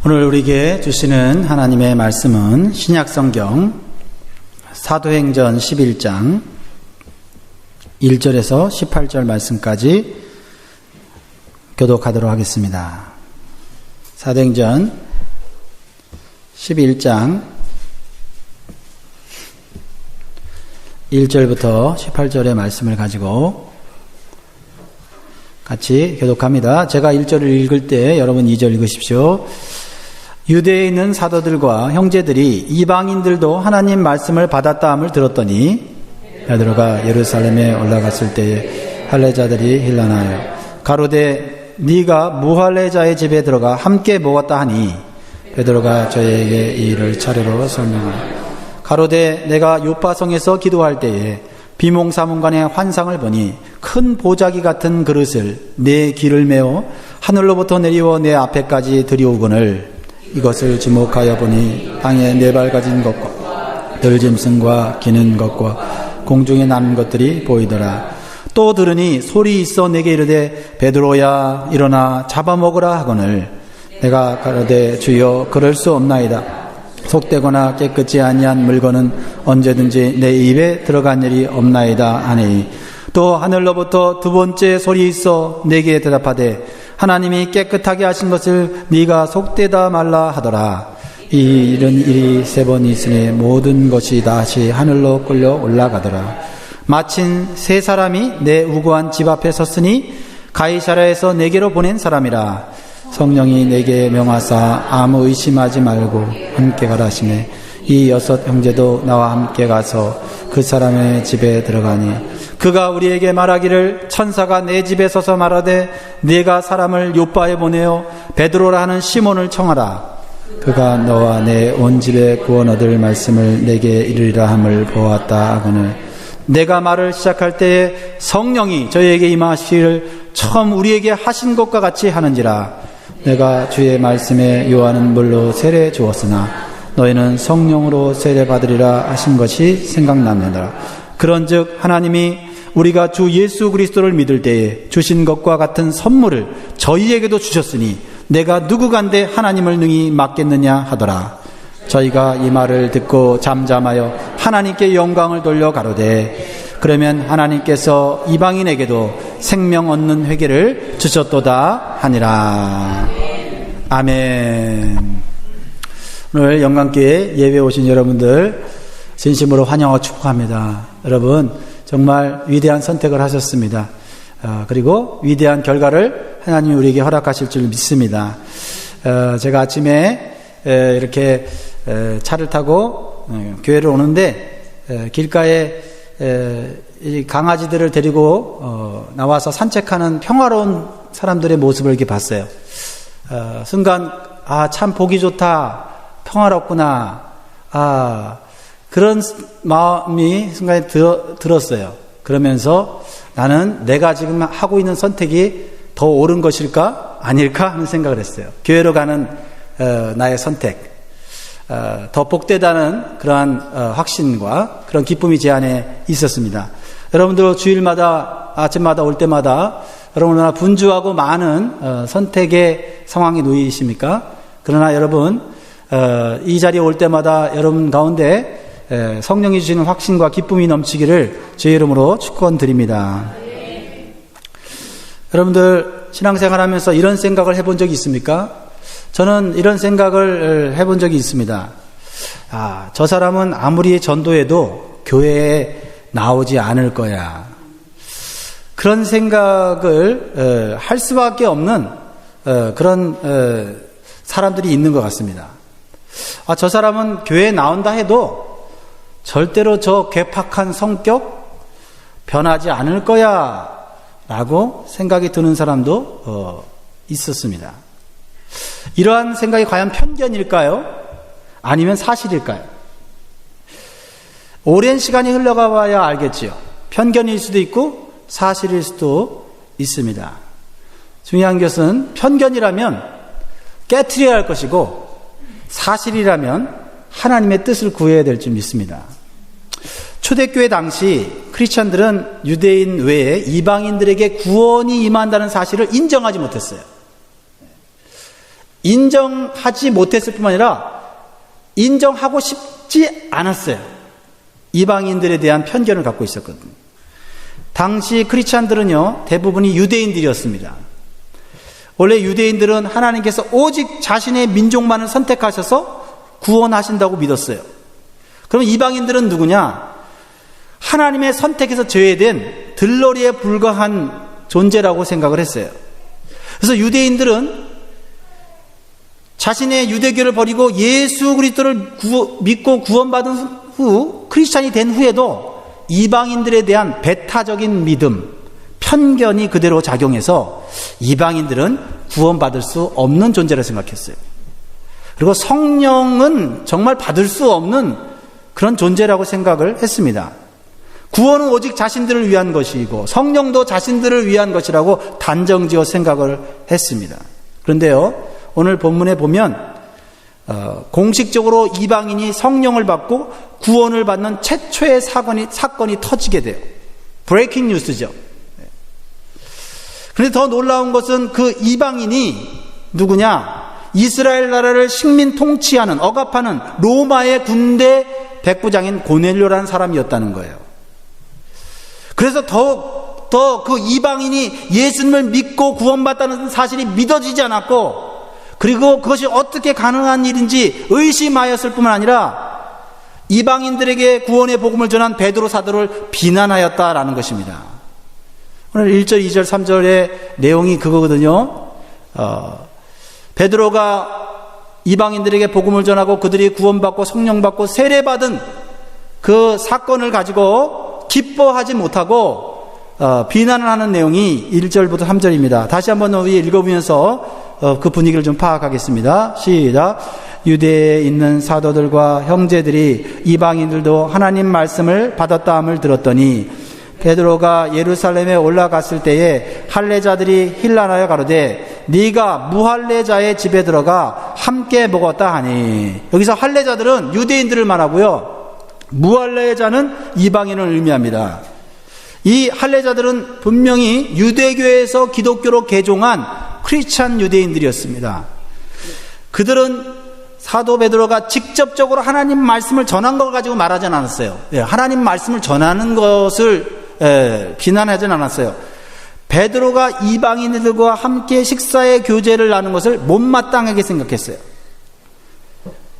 오늘 우리에게 주시는 하나님의 말씀은 신약성경 사도행전 11장 1절에서 18절 말씀까지 교독하도록 하겠습니다. 사도행전 11장 1절부터 18절의 말씀을 가지고 같이 교독합니다. 제가 1절을 읽을 때 여러분 2절 읽으십시오. 유대에 있는 사도들과 형제들이 이방인들도 하나님 말씀을 받았다함을 들었더니 베드로가 예루살렘에 올라갔을 때에 할례자들이 힐난하여 가로되 네가 무할례자의 집에 들어가 함께 먹었다 하니 베드로가 저에게 이 일을 차례로 설명하여 가로되 내가 요파성에서 기도할 때에 비몽사몽간의 환상을 보니 큰 보자기 같은 그릇을 내 길을 메어 하늘로부터 내리워 내 앞에까지 들이오거늘 이것을 주목하여 보니 땅에 네 발 가진 것과 들짐승과 기는 것과 공중에 나는 것들이 보이더라. 또 들으니 소리 있어 내게 이르되 베드로야 일어나 잡아먹으라 하거늘 내가 가로되 주여 그럴 수 없나이다. 속되거나 깨끗이 아니한 물건은 언제든지 내 입에 들어간 일이 없나이다 하니 또 하늘로부터 두 번째 소리 있어 내게 대답하되 하나님이 깨끗하게 하신 것을 네가 속되다 말라 하더라. 이 이런 일이 세 번 있으니 모든 것이 다시 하늘로 끌려 올라가더라. 마침 세 사람이 내 우고한 집 앞에 섰으니 가이사랴에서 내게로 보낸 사람이라. 성령이 내게 명하사 아무 의심하지 말고 함께 가라 하시매 이 여섯 형제도 나와 함께 가서 그 사람의 집에 들어가니 그가 우리에게 말하기를 천사가 내 집에 서서 말하되 네가 사람을 요빠에 보내어 베드로라 하는 시몬을 청하라. 그가 너와 내 온 집에 구원 얻을 말씀을 내게 이르리라 함을 보았다 하거늘 내가 말을 시작할 때에 성령이 저에게 임하시기를 처음 우리에게 하신 것과 같이 하는지라. 내가 주의 말씀에 요한은 물로 세례 주었으나 너희는 성령으로 세례 받으리라 하신 것이 생각납니다. 그런즉 하나님이 우리가 주 예수 그리스도를 믿을 때에 주신 것과 같은 선물을 저희에게도 주셨으니 내가 누구간데 하나님을 능히 맡겠느냐 하더라. 저희가 이 말을 듣고 잠잠하여 하나님께 영광을 돌려 가로되 그러면 하나님께서 이방인에게도 생명 얻는 회개를 주셨도다 하니라. 아멘. 오늘 영광교회 예배 오신 여러분들 진심으로 환영하고 축복합니다. 여러분 정말 위대한 선택을 하셨습니다. 그리고 위대한 결과를 하나님이 우리에게 허락하실 줄 믿습니다. 제가 아침에 이렇게 차를 타고 교회를 오는데 길가에 이 강아지들을 데리고 나와서 산책하는 평화로운 사람들의 모습을 이렇게 봤어요. 순간 참 보기 좋다, 평화롭구나, 그런 마음이 순간에 들었어요. 그러면서 나는 내가 지금 하고 있는 선택이 더 옳은 것일까 아닐까 하는 생각을 했어요. 교회로 가는 나의 선택, 더 복되다는 그러한 확신과 그런 기쁨이 제 안에 있었습니다. 여러분들 주일마다 아침마다 올 때마다 여러분 얼마나 분주하고 많은 선택의 상황에 놓이십니까? 그러나 여러분 이 자리에 올 때마다 여러분 가운데 성령이 주시는 확신과 기쁨이 넘치기를 주의 이름으로 축원드립니다. 여러분들 신앙생활하면서 이런 생각을 해본 적이 있습니까? 저는 이런 생각을 해본 적이 있습니다. 저 사람은 아무리 전도해도 교회에 나오지 않을 거야. 그런 생각을 할 수밖에 없는 그런 사람들이 있는 것 같습니다. 저 사람은 교회에 나온다 해도 절대로 저 괴팍한 성격 변하지 않을 거야 라고 생각이 드는 사람도 있었습니다. 이러한 생각이 과연 편견일까요? 아니면 사실일까요? 오랜 시간이 흘러가 봐야 알겠지요. 편견일 수도 있고 사실일 수도 있습니다. 중요한 것은 편견이라면 깨트려야 할 것이고 사실이라면 하나님의 뜻을 구해야 될 줄 믿습니다. 초대교회 당시 크리스찬들은 유대인 외에 이방인들에게 구원이 임한다는 사실을 인정하지 못했어요. 인정하지 못했을 뿐만 아니라 인정하고 싶지 않았어요. 이방인들에 대한 편견을 갖고 있었거든요. 당시 크리스찬들은요, 대부분이 유대인들이었습니다. 원래 유대인들은 하나님께서 오직 자신의 민족만을 선택하셔서 구원하신다고 믿었어요. 그럼 이방인들은 누구냐? 하나님의 선택에서 제외된 들러리에 불과한 존재라고 생각을 했어요. 그래서 유대인들은 자신의 유대교를 버리고 예수 그리스도를 믿고 구원받은 후 크리스찬이 된 후에도 이방인들에 대한 배타적인 믿음, 편견이 그대로 작용해서 이방인들은 구원받을 수 없는 존재라 생각했어요. 그리고 성령은 정말 받을 수 없는 그런 존재라고 생각을 했습니다. 구원은 오직 자신들을 위한 것이고 성령도 자신들을 위한 것이라고 단정지어 생각을 했습니다. 그런데요, 오늘 본문에 보면 공식적으로 이방인이 성령을 받고 구원을 받는 최초의 사건이 터지게 돼요. 브레이킹 뉴스죠. 그런데 더 놀라운 것은 그 이방인이 누구냐? 이스라엘 나라를 식민 통치하는, 억압하는 로마의 군대 백부장인 고넬료라는 사람이었다는 거예요. 그래서 더 그 이방인이 예수님을 믿고 구원받다는 사실이 믿어지지 않았고, 그리고 그것이 어떻게 가능한 일인지 의심하였을 뿐만 아니라 이방인들에게 구원의 복음을 전한 베드로 사도를 비난하였다라는 것입니다. 오늘 1절, 2절, 3절의 내용이 그거거든요. 베드로가 이방인들에게 복음을 전하고 그들이 구원받고 성령받고 세례받은 그 사건을 가지고 기뻐하지 못하고 비난을 하는 내용이 1절부터 3절입니다. 다시 한번 우리 읽어보면서 그 분위기를 좀 파악하겠습니다. 시작. 유대에 있는 사도들과 형제들이 이방인들도 하나님 말씀을 받았다함을 들었더니 베드로가 예루살렘에 올라갔을 때에 할례자들이 힐난하여 가로되 네가 무할례자의 집에 들어가 함께 먹었다 하니, 여기서 할례자들은 유대인들을 말하고요, 무할례자는 이방인을 의미합니다. 이 할례자들은 분명히 유대교에서 기독교로 개종한 크리스찬 유대인들이었습니다. 그들은 사도 베드로가 직접적으로 하나님 말씀을 전한 걸 가지고 말하지 않았어요. 하나님 말씀을 전하는 것을 비난하지 않았어요. 베드로가 이방인들과 함께 식사의 교제를 나눈 것을 못마땅하게 생각했어요.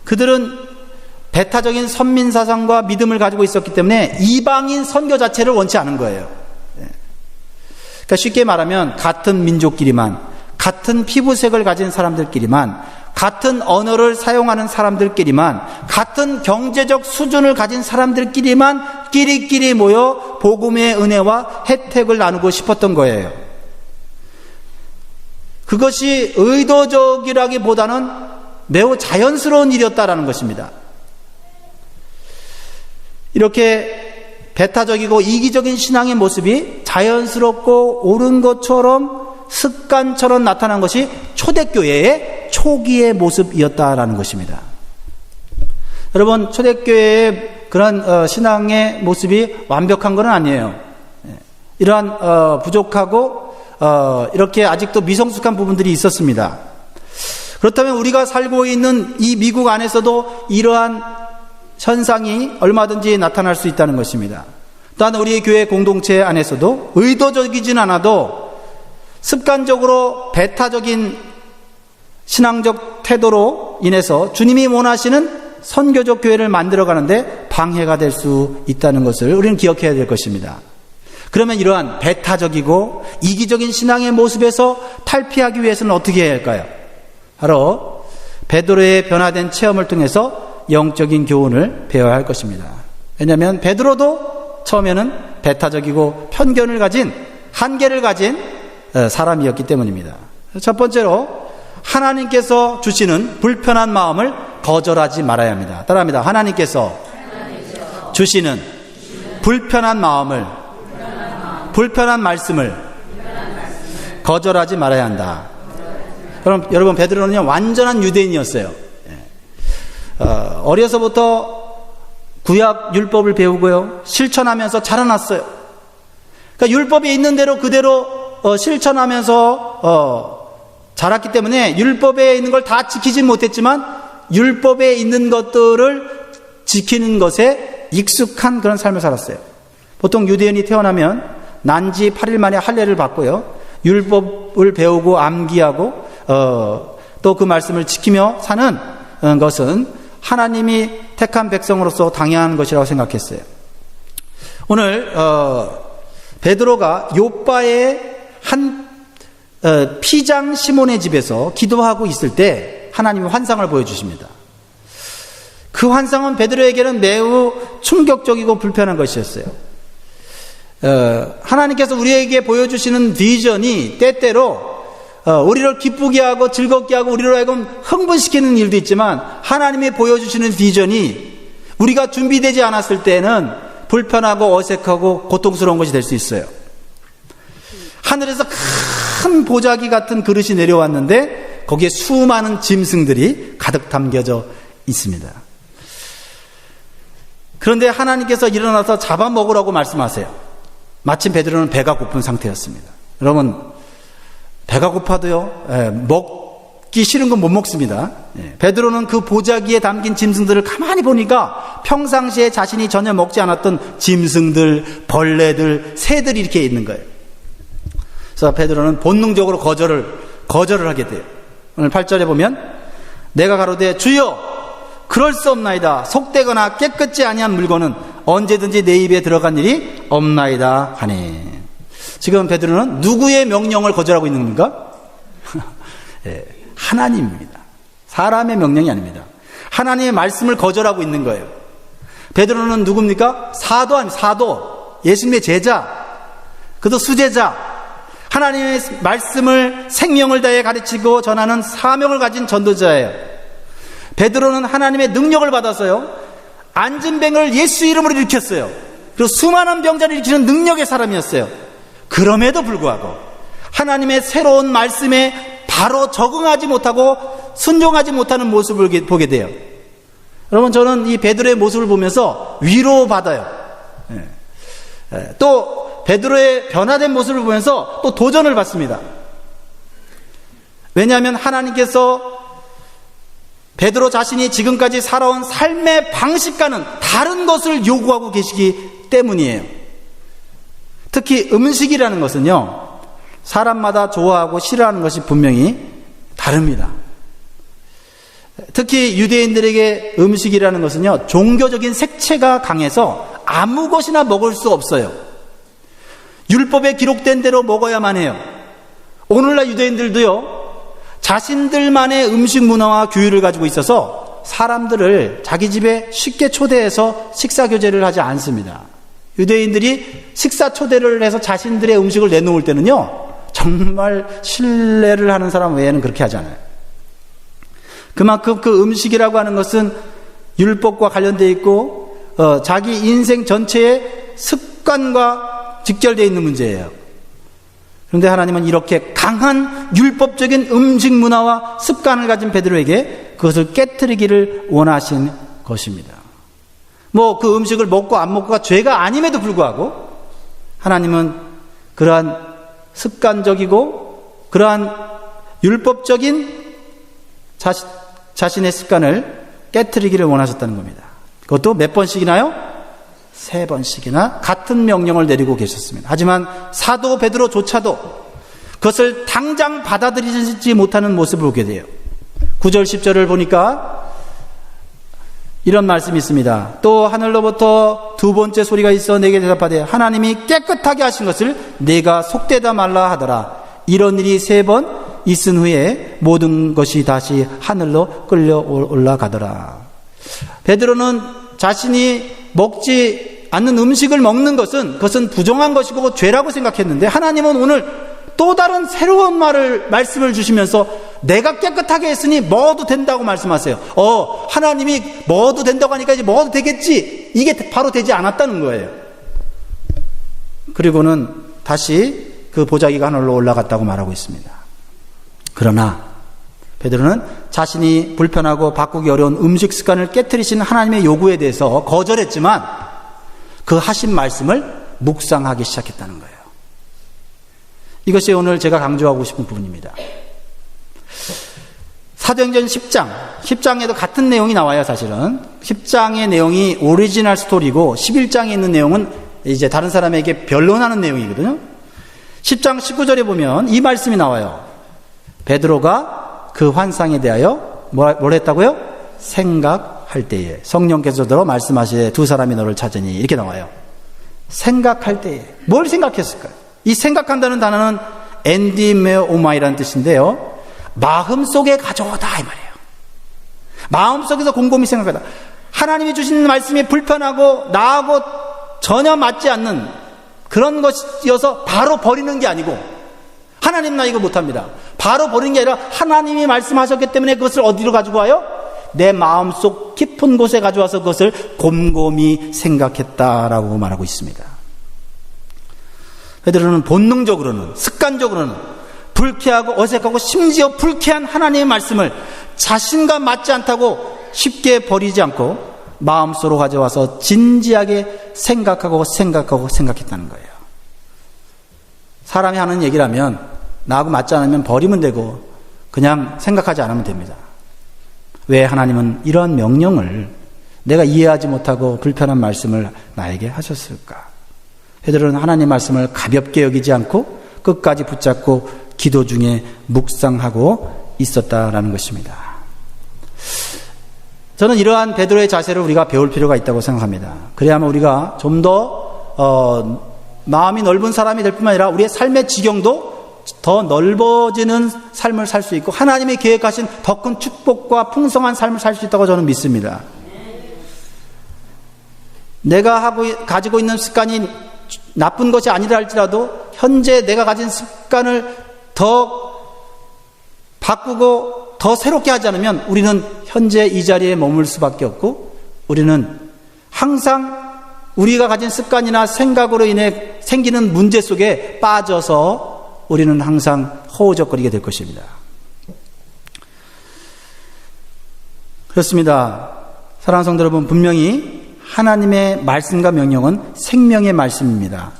그들은 배타적인 선민사상과 믿음을 가지고 있었기 때문에 이방인 선교 자체를 원치 않은 거예요. 그러니까 쉽게 말하면 같은 민족끼리만, 같은 피부색을 가진 사람들끼리만, 같은 언어를 사용하는 사람들끼리만, 같은 경제적 수준을 가진 사람들끼리만 끼리끼리 모여 복음의 은혜와 혜택을 나누고 싶었던 거예요. 그것이 의도적이라기보다는 매우 자연스러운 일이었다라는 것입니다. 이렇게 배타적이고 이기적인 신앙의 모습이 자연스럽고 옳은 것처럼 습관처럼 나타난 것이 초대교회의 초기의 모습이었다라는 것입니다. 여러분, 초대교회의 그런 신앙의 모습이 완벽한 건 아니에요. 이러한 부족하고 이렇게 아직도 미성숙한 부분들이 있었습니다. 그렇다면 우리가 살고 있는 이 미국 안에서도 이러한 현상이 얼마든지 나타날 수 있다는 것입니다. 또한 우리의 교회 공동체 안에서도 의도적이진 않아도 습관적으로 배타적인 신앙적 태도로 인해서 주님이 원하시는 선교적 교회를 만들어가는데 방해가 될 수 있다는 것을 우리는 기억해야 될 것입니다. 그러면 이러한 배타적이고 이기적인 신앙의 모습에서 탈피하기 위해서는 어떻게 해야 할까요? 바로 베드로의 변화된 체험을 통해서 영적인 교훈을 배워야 할 것입니다. 왜냐하면 베드로도 처음에는 배타적이고 편견을 가진, 한계를 가진 사람이었기 때문입니다. 첫 번째로 하나님께서 주시는 불편한 마음을 거절하지 말아야 합니다. 따라합니다. 하나님께서 주시는 불편한 마음을, 불편한 말씀을 거절하지 말아야 한다. 그럼 여러분, 베드로는요 완전한 유대인이었어요. 어려서부터 구약 율법을 배우고요 실천하면서 자라났어요. 그러니까 율법이 있는 대로 그대로 실천하면서 자랐기 때문에 율법에 있는 걸 다 지키진 못했지만 율법에 있는 것들을 지키는 것에 익숙한 그런 삶을 살았어요. 보통 유대인이 태어나면 난지 8일 만에 할례를 받고요. 율법을 배우고 암기하고 또 그 말씀을 지키며 사는 것은 하나님이 택한 백성으로서 당연한 것이라고 생각했어요. 오늘 베드로가 요빠의 한 피장 시몬의 집에서 기도하고 있을 때 하나님이 환상을 보여주십니다. 그 환상은 베드로에게는 매우 충격적이고 불편한 것이었어요. 하나님께서 우리에게 보여주시는 비전이 때때로 우리를 기쁘게 하고 즐겁게 하고 우리로 하여금 흥분시키는 일도 있지만 하나님이 보여주시는 비전이 우리가 준비되지 않았을 때는 불편하고 어색하고 고통스러운 것이 될 수 있어요. 하늘에서 큰 보자기 같은 그릇이 내려왔는데 거기에 수많은 짐승들이 가득 담겨져 있습니다. 그런데 하나님께서 일어나서 잡아먹으라고 말씀하세요. 마침 베드로는 배가 고픈 상태였습니다. 여러분, 배가 고파도요, 먹기 싫은 건 못 먹습니다. 베드로는 그 보자기에 담긴 짐승들을 가만히 보니까 평상시에 자신이 전혀 먹지 않았던 짐승들, 벌레들, 새들이 이렇게 있는 거예요. 그래서 베드로는 본능적으로 거절을 하게 돼요. 오늘 8절에 보면 내가 가로되 주여 그럴 수 없나이다. 속되거나 깨끗지 아니한 물건은 언제든지 내 입에 들어간 일이 없나이다 하니. 지금 베드로는 누구의 명령을 거절하고 있는 겁니까? 하나님입니다. 사람의 명령이 아닙니다. 하나님의 말씀을 거절하고 있는 거예요. 베드로는 누굽니까? 사도, 예수님의 제자, 그도 수제자, 하나님의 말씀을 생명을 다해 가르치고 전하는 사명을 가진 전도자예요. 베드로는 하나님의 능력을 받아서요, 앉은 뱅을 예수 이름으로 일으켰어요. 그리고 수많은 병자를 일으키는 능력의 사람이었어요. 그럼에도 불구하고 하나님의 새로운 말씀에 바로 적응하지 못하고 순종하지 못하는 모습을 보게 돼요. 여러분, 저는 이 베드로의 모습을 보면서 위로받아요. 또 베드로의 변화된 모습을 보면서 또 도전을 받습니다. 왜냐하면 하나님께서 베드로 자신이 지금까지 살아온 삶의 방식과는 다른 것을 요구하고 계시기 때문이에요. 특히 음식이라는 것은요, 사람마다 좋아하고 싫어하는 것이 분명히 다릅니다. 특히 유대인들에게 음식이라는 것은요, 종교적인 색채가 강해서 아무 것이나 먹을 수 없어요. 율법에 기록된 대로 먹어야만 해요. 오늘날 유대인들도요, 자신들만의 음식 문화와 규율을 가지고 있어서 사람들을 자기 집에 쉽게 초대해서 식사 교제를 하지 않습니다. 유대인들이 식사 초대를 해서 자신들의 음식을 내놓을 때는요, 정말 신뢰를 하는 사람 외에는 그렇게 하지 않아요. 그만큼 그 음식이라고 하는 것은 율법과 관련되어 있고 자기 인생 전체의 습관과 직결되어 있는 문제예요. 그런데 하나님은 이렇게 강한 율법적인 음식 문화와 습관을 가진 베드로에게 그것을 깨트리기를 원하신 것입니다. 뭐 그 음식을 먹고 안 먹고가 죄가 아님에도 불구하고 하나님은 그러한 습관적이고 그러한 율법적인 자신의 습관을 깨트리기를 원하셨다는 겁니다. 그것도 몇 번씩이나요? 3번씩이나 같은 명령을 내리고 계셨습니다. 하지만 사도 베드로조차도 그것을 당장 받아들이지 못하는 모습을 보게 돼요. 9절 10절을 보니까 이런 말씀이 있습니다. 또 하늘로부터 두 번째 소리가 있어 내게 대답하되 하나님이 깨끗하게 하신 것을 내가 속되다 말라 하더라. 이런 일이 3번 있은 후에 모든 것이 다시 하늘로 끌려 올라가더라. 베드로는 자신이 먹지 않는 음식을 먹는 그것은 부정한 것이고 죄라고 생각했는데 하나님은 오늘 또 다른 새로운 말씀을 주시면서 내가 깨끗하게 했으니 먹어도 된다고 말씀하세요. 하나님이 먹어도 된다고 하니까 이제 먹어도 되겠지. 이게 바로 되지 않았다는 거예요. 그리고는 다시 그 보자기가 하늘로 올라갔다고 말하고 있습니다. 그러나 베드로는 자신이 불편하고 바꾸기 어려운 음식 습관을 깨트리신 하나님의 요구에 대해서 거절했지만 그 하신 말씀을 묵상하기 시작했다는 거예요. 이것이 오늘 제가 강조하고 싶은 부분입니다. 사도행전 10장에도 같은 내용이 나와요. 사실은 10장의 내용이 오리지널 스토리고 11장에 있는 내용은 이제 다른 사람에게 변론하는 내용이거든요. 10장 19절에 보면 이 말씀이 나와요. 베드로가 그 환상에 대하여 뭘 했다고요? 생각할 때에 성령께서도 말씀하시되 두 사람이 너를 찾으니 이렇게 나와요. 생각할 때에 뭘 생각했을까요? 이 생각한다는 단어는 엔디메오마이라는 뜻인데요. 마음속에 가져오다 이 말이에요. 마음속에서 곰곰이 생각하다. 하나님이 주신 말씀이 불편하고 나하고 전혀 맞지 않는 그런 것이어서 바로 버리는 게 아니고, 하나님 나 이거 못합니다, 바로 버리는 게 아니라 하나님이 말씀하셨기 때문에 그것을 어디로 가지고 와요? 내 마음속 깊은 곳에 가져와서 그것을 곰곰이 생각했다라고 말하고 있습니다. 베드로는 본능적으로는, 습관적으로는 불쾌하고 어색하고 심지어 불쾌한 하나님의 말씀을 자신과 맞지 않다고 쉽게 버리지 않고 마음속으로 가져와서 진지하게 생각했다는 거예요. 사람이 하는 얘기라면 나하고 맞지 않으면 버리면 되고 그냥 생각하지 않으면 됩니다. 왜 하나님은 이런 명령을, 내가 이해하지 못하고 불편한 말씀을 나에게 하셨을까? 베드로는 하나님 말씀을 가볍게 여기지 않고 끝까지 붙잡고 기도 중에 묵상하고 있었다라는 것입니다. 저는 이러한 베드로의 자세를 우리가 배울 필요가 있다고 생각합니다. 그래야만 우리가 좀 더 마음이 넓은 사람이 될 뿐만 아니라 우리의 삶의 지경도 더 넓어지는 삶을 살 수 있고 하나님이 계획하신 더 큰 축복과 풍성한 삶을 살 수 있다고 저는 믿습니다. 내가 가지고 있는 습관이 나쁜 것이 아니라 할지라도 현재 내가 가진 습관을 더 바꾸고 더 새롭게 하지 않으면 우리는 현재 이 자리에 머물 수밖에 없고, 우리는 항상 우리가 가진 습관이나 생각으로 인해 생기는 문제 속에 빠져서 우리는 항상 허우적거리게 될 것입니다. 그렇습니다. 사랑하는 성도 여러분, 분명히 하나님의 말씀과 명령은 생명의 말씀입니다.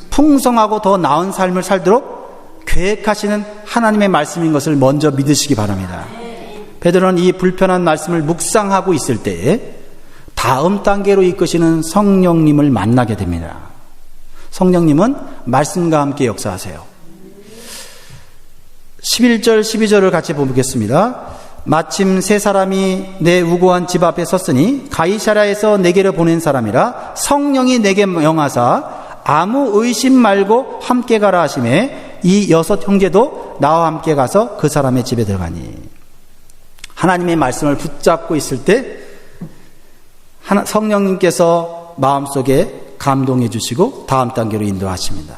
풍성하고 더 나은 삶을 살도록 계획하시는 하나님의 말씀인 것을 먼저 믿으시기 바랍니다. 베드로는 이 불편한 말씀을 묵상하고 있을 때에 다음 단계로 이끄시는 성령님을 만나게 됩니다. 성령님은 말씀과 함께 역사하세요. 11절 12절을 같이 보겠습니다. 마침 세 사람이 내 우고한 집 앞에 섰으니 가이사랴에서 내게로 보낸 사람이라 성령이 내게 명하사 아무 의심 말고 함께 가라 하시매 이 6 형제도 나와 함께 가서 그 사람의 집에 들어가니. 하나님의 말씀을 붙잡고 있을 때 성령님께서 마음속에 감동해 주시고 다음 단계로 인도하십니다.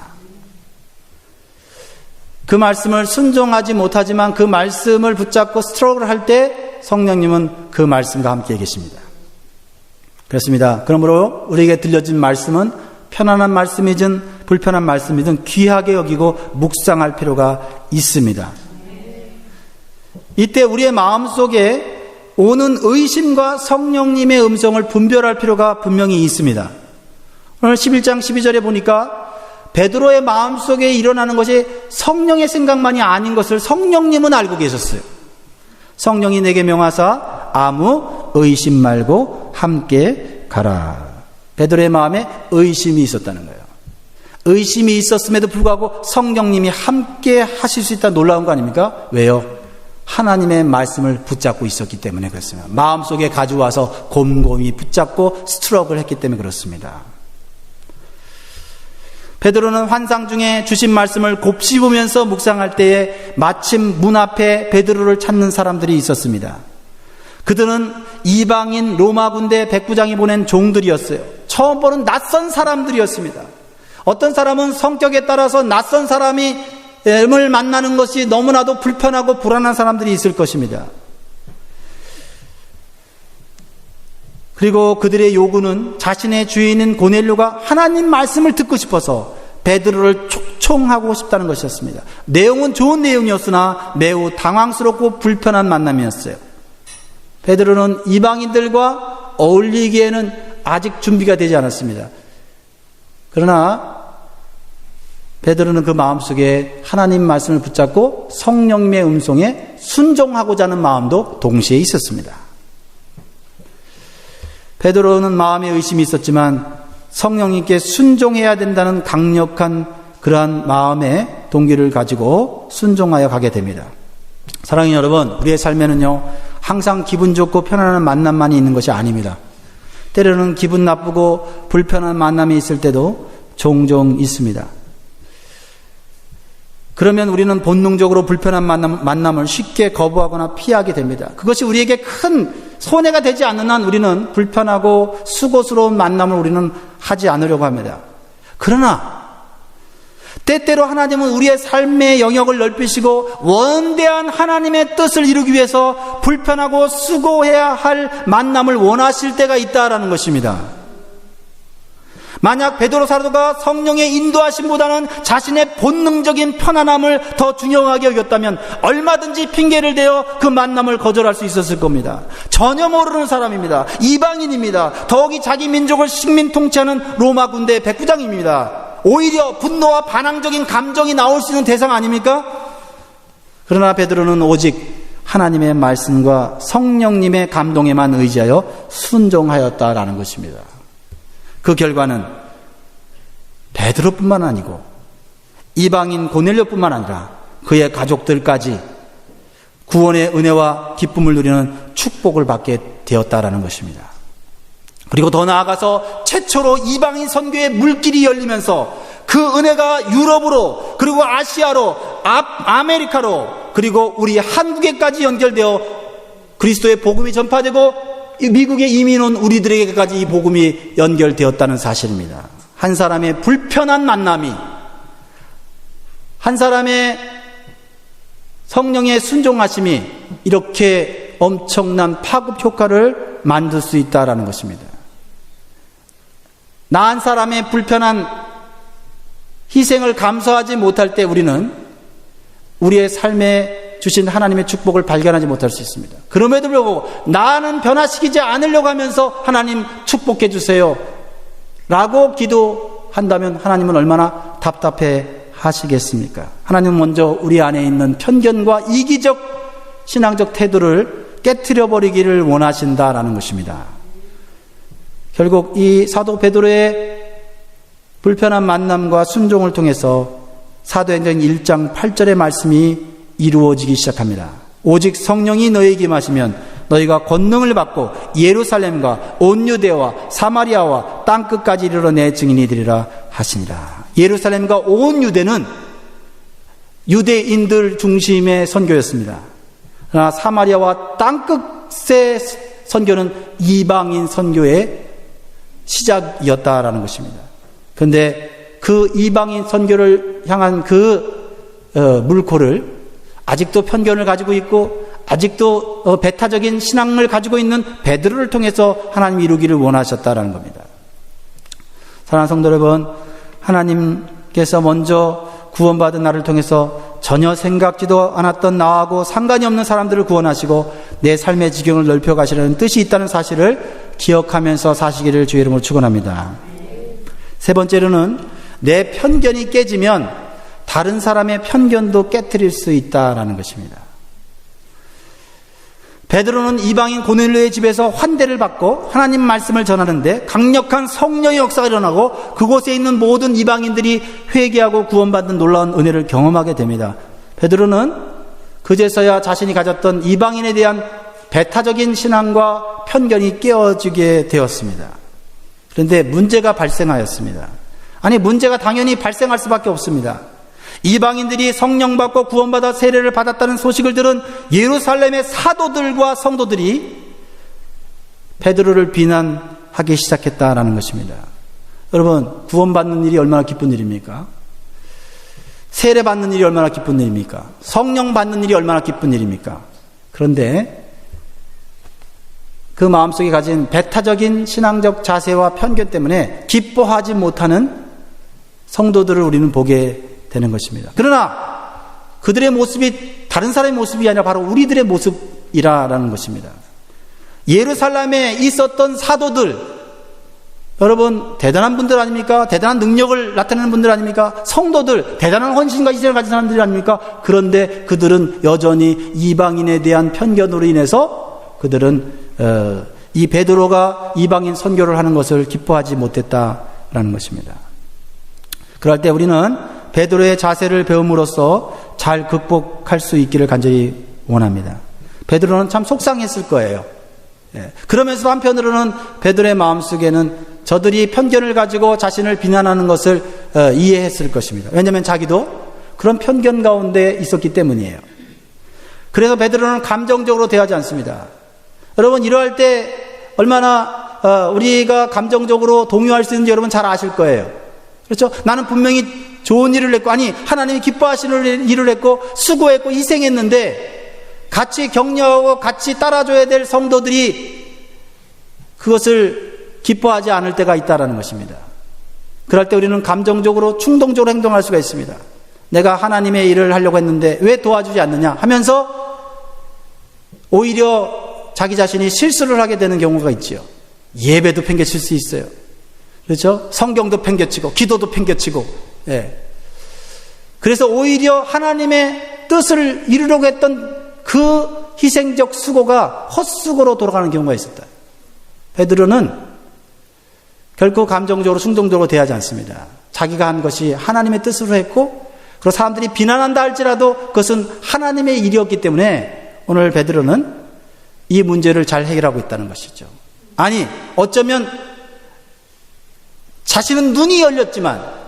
그 말씀을 순종하지 못하지만 그 말씀을 붙잡고 스트러글 할 때 성령님은 그 말씀과 함께 계십니다. 그렇습니다. 그러므로 우리에게 들려진 말씀은 편안한 말씀이든 불편한 말씀이든 귀하게 여기고 묵상할 필요가 있습니다. 이때 우리의 마음속에 오는 의심과 성령님의 음성을 분별할 필요가 분명히 있습니다. 오늘 11장 12절에 보니까 베드로의 마음속에 일어나는 것이 성령의 생각만이 아닌 것을 성령님은 알고 계셨어요. 성령이 내게 명하사 아무 의심 말고 함께 가라. 베드로의 마음에 의심이 있었다는 거예요. 의심이 있었음에도 불구하고 성령님이 함께 하실 수 있다는 놀라운 거 아닙니까? 왜요? 하나님의 말씀을 붙잡고 있었기 때문에 그렇습니다. 마음속에 가져와서 곰곰이 붙잡고 스트럭을 했기 때문에 그렇습니다. 베드로는 환상 중에 주신 말씀을 곱씹으면서 묵상할 때에 마침 문 앞에 베드로를 찾는 사람들이 있었습니다. 그들은 이방인 로마 군대 백부장이 보낸 종들이었어요. 처음 보는 낯선 사람들이었습니다. 어떤 사람은 성격에 따라서 낯선 사람을 만나는 것이 너무나도 불편하고 불안한 사람들이 있을 것입니다. 그리고 그들의 요구는 자신의 주인인 고넬료가 하나님 말씀을 듣고 싶어서 베드로를 촉청하고 싶다는 것이었습니다. 내용은 좋은 내용이었으나 매우 당황스럽고 불편한 만남이었어요. 베드로는 이방인들과 어울리기에는 아직 준비가 되지 않았습니다. 그러나 베드로는 그 마음속에 하나님 말씀을 붙잡고 성령님의 음성에 순종하고자 하는 마음도 동시에 있었습니다. 베드로는 마음에 의심이 있었지만 성령님께 순종해야 된다는 강력한 그러한 마음의 동기를 가지고 순종하여 가게 됩니다. 사랑하는 여러분, 우리의 삶에는요, 항상 기분 좋고 편안한 만남만이 있는 것이 아닙니다. 때로는 기분 나쁘고 불편한 만남이 있을 때도 종종 있습니다. 그러면 우리는 본능적으로 불편한 만남을 쉽게 거부하거나 피하게 됩니다. 그것이 우리에게 큰 손해가 되지 않는 한 우리는 불편하고 수고스러운 만남을 우리는 하지 않으려고 합니다. 그러나 때때로 하나님은 우리의 삶의 영역을 넓히시고 원대한 하나님의 뜻을 이루기 위해서 불편하고 수고해야 할 만남을 원하실 때가 있다라는 것입니다. 만약 베드로 사도가 성령의 인도하심보다는 자신의 본능적인 편안함을 더 중요하게 여겼다면 얼마든지 핑계를 대어 그 만남을 거절할 수 있었을 겁니다. 전혀 모르는 사람입니다. 이방인입니다. 더욱이 자기 민족을 식민 통치하는 로마 군대의 백부장입니다. 오히려 분노와 반항적인 감정이 나올 수 있는 대상 아닙니까? 그러나 베드로는 오직 하나님의 말씀과 성령님의 감동에만 의지하여 순종하였다라는 것입니다. 그 결과는 베드로뿐만 아니고 이방인 고넬료뿐만 아니라 그의 가족들까지 구원의 은혜와 기쁨을 누리는 축복을 받게 되었다라는 것입니다. 그리고 더 나아가서 최초로 이방인 선교의 물길이 열리면서 그 은혜가 유럽으로, 그리고 아시아로, 아메리카로, 그리고 우리 한국에까지 연결되어 그리스도의 복음이 전파되고 미국에 이민 온 우리들에게까지 이 복음이 연결되었다는 사실입니다. 한 사람의 불편한 만남이 한 사람의 성령의 순종하심이 이렇게 엄청난 파급 효과를 만들 수 있다는 것입니다. 나 한 사람의 불편한 희생을 감수하지 못할 때 우리는 우리의 삶에 주신 하나님의 축복을 발견하지 못할 수 있습니다. 그럼에도 불구하고 나는 변화시키지 않으려고 하면서 하나님 축복해 주세요 라고 기도한다면 하나님은 얼마나 답답해 하시겠습니까? 하나님은 먼저 우리 안에 있는 편견과 이기적 신앙적 태도를 깨트려 버리기를 원하신다라는 것입니다. 결국 이 사도 베드로의 불편한 만남과 순종을 통해서 사도행전 1장 8절의 말씀이 이루어지기 시작합니다. 오직 성령이 너희에게 임하시면 너희가 권능을 받고 예루살렘과 온 유대와 사마리아와 땅끝까지 이르러 내 증인이 되리라 하시니라. 예루살렘과 온 유대는 유대인들 중심의 선교였습니다. 그러나 사마리아와 땅끝의 선교는 이방인 선교의 시작이었다라는 것입니다. 그런데 그 이방인 선교를 향한 그 물꼬를 아직도 편견을 가지고 있고 아직도 배타적인 신앙을 가지고 있는 베드로를 통해서 하나님이 이루기를 원하셨다라는 겁니다. 사랑하는 성도 여러분, 하나님께서 먼저 구원받은 나를 통해서 전혀 생각지도 않았던 나하고 상관이 없는 사람들을 구원하시고 내 삶의 지경을 넓혀가시려는 뜻이 있다는 사실을 기억하면서 사시기를 주의 이름으로 축원합니다. 세 번째로는 내 편견이 깨지면 다른 사람의 편견도 깨트릴 수 있다라는 것입니다. 베드로는 이방인 고넬료의 집에서 환대를 받고 하나님 말씀을 전하는데 강력한 성령의 역사가 일어나고 그곳에 있는 모든 이방인들이 회개하고 구원받는 놀라운 은혜를 경험하게 됩니다. 베드로는 그제서야 자신이 가졌던 이방인에 대한 배타적인 신앙과 편견이 깨어지게 되었습니다. 그런데 문제가 발생하였습니다. 아니, 문제가 당연히 발생할 수밖에 없습니다. 이방인들이 성령 받고 구원받아 세례를 받았다는 소식을 들은 예루살렘의 사도들과 성도들이 베드로를 비난하기 시작했다라는 것입니다. 여러분, 구원받는 일이 얼마나 기쁜 일입니까? 세례 받는 일이 얼마나 기쁜 일입니까? 성령 받는 일이 얼마나 기쁜 일입니까? 그런데 그 마음속에 가진 배타적인 신앙적 자세와 편견 때문에 기뻐하지 못하는 성도들을 우리는 보게 되는 것입니다. 그러나 그들의 모습이 다른 사람의 모습이 아니라 바로 우리들의 모습이라는 것입니다. 예루살렘에 있었던 사도들, 여러분 대단한 분들 아닙니까? 대단한 능력을 나타내는 분들 아닙니까? 성도들 대단한 헌신과 희생을 가진 사람들이 아닙니까? 그런데 그들은 여전히 이방인에 대한 편견으로 인해서 그들은 이 베드로가 이방인 선교를 하는 것을 기뻐하지 못했다라는 것입니다. 그럴 때 우리는 베드로의 자세를 배움으로써 잘 극복할 수 있기를 간절히 원합니다. 베드로는 참 속상했을 거예요. 그러면서 한편으로는 베드로의 마음속에는 저들이 편견을 가지고 자신을 비난하는 것을 이해했을 것입니다. 왜냐하면 자기도 그런 편견 가운데 있었기 때문이에요. 그래서 베드로는 감정적으로 대하지 않습니다. 여러분 이러할 때 얼마나 우리가 감정적으로 동요할 수 있는지 여러분 잘 아실 거예요. 그렇죠? 나는 분명히 좋은 일을 했고, 아니 하나님이 기뻐하시는 일을 했고 수고했고 희생했는데 같이 격려하고 같이 따라줘야 될 성도들이 그것을 기뻐하지 않을 때가 있다는 것입니다. 그럴 때 우리는 감정적으로 충동적으로 행동할 수가 있습니다. 내가 하나님의 일을 하려고 했는데 왜 도와주지 않느냐 하면서 오히려 자기 자신이 실수를 하게 되는 경우가 있지요. 예배도 팽개칠 수 있어요. 그렇죠? 성경도 팽개치고 기도도 팽개치고. 그래서 오히려 하나님의 뜻을 이루려고 했던 그 희생적 수고가 헛수고로 돌아가는 경우가 있었다. 베드로는 결코 감정적으로 충동적으로 대하지 않습니다. 자기가 한 것이 하나님의 뜻으로 했고, 그리고 사람들이 비난한다 할지라도 그것은 하나님의 일이었기 때문에 오늘 베드로는 이 문제를 잘 해결하고 있다는 것이죠. 아니 어쩌면 자신은 눈이 열렸지만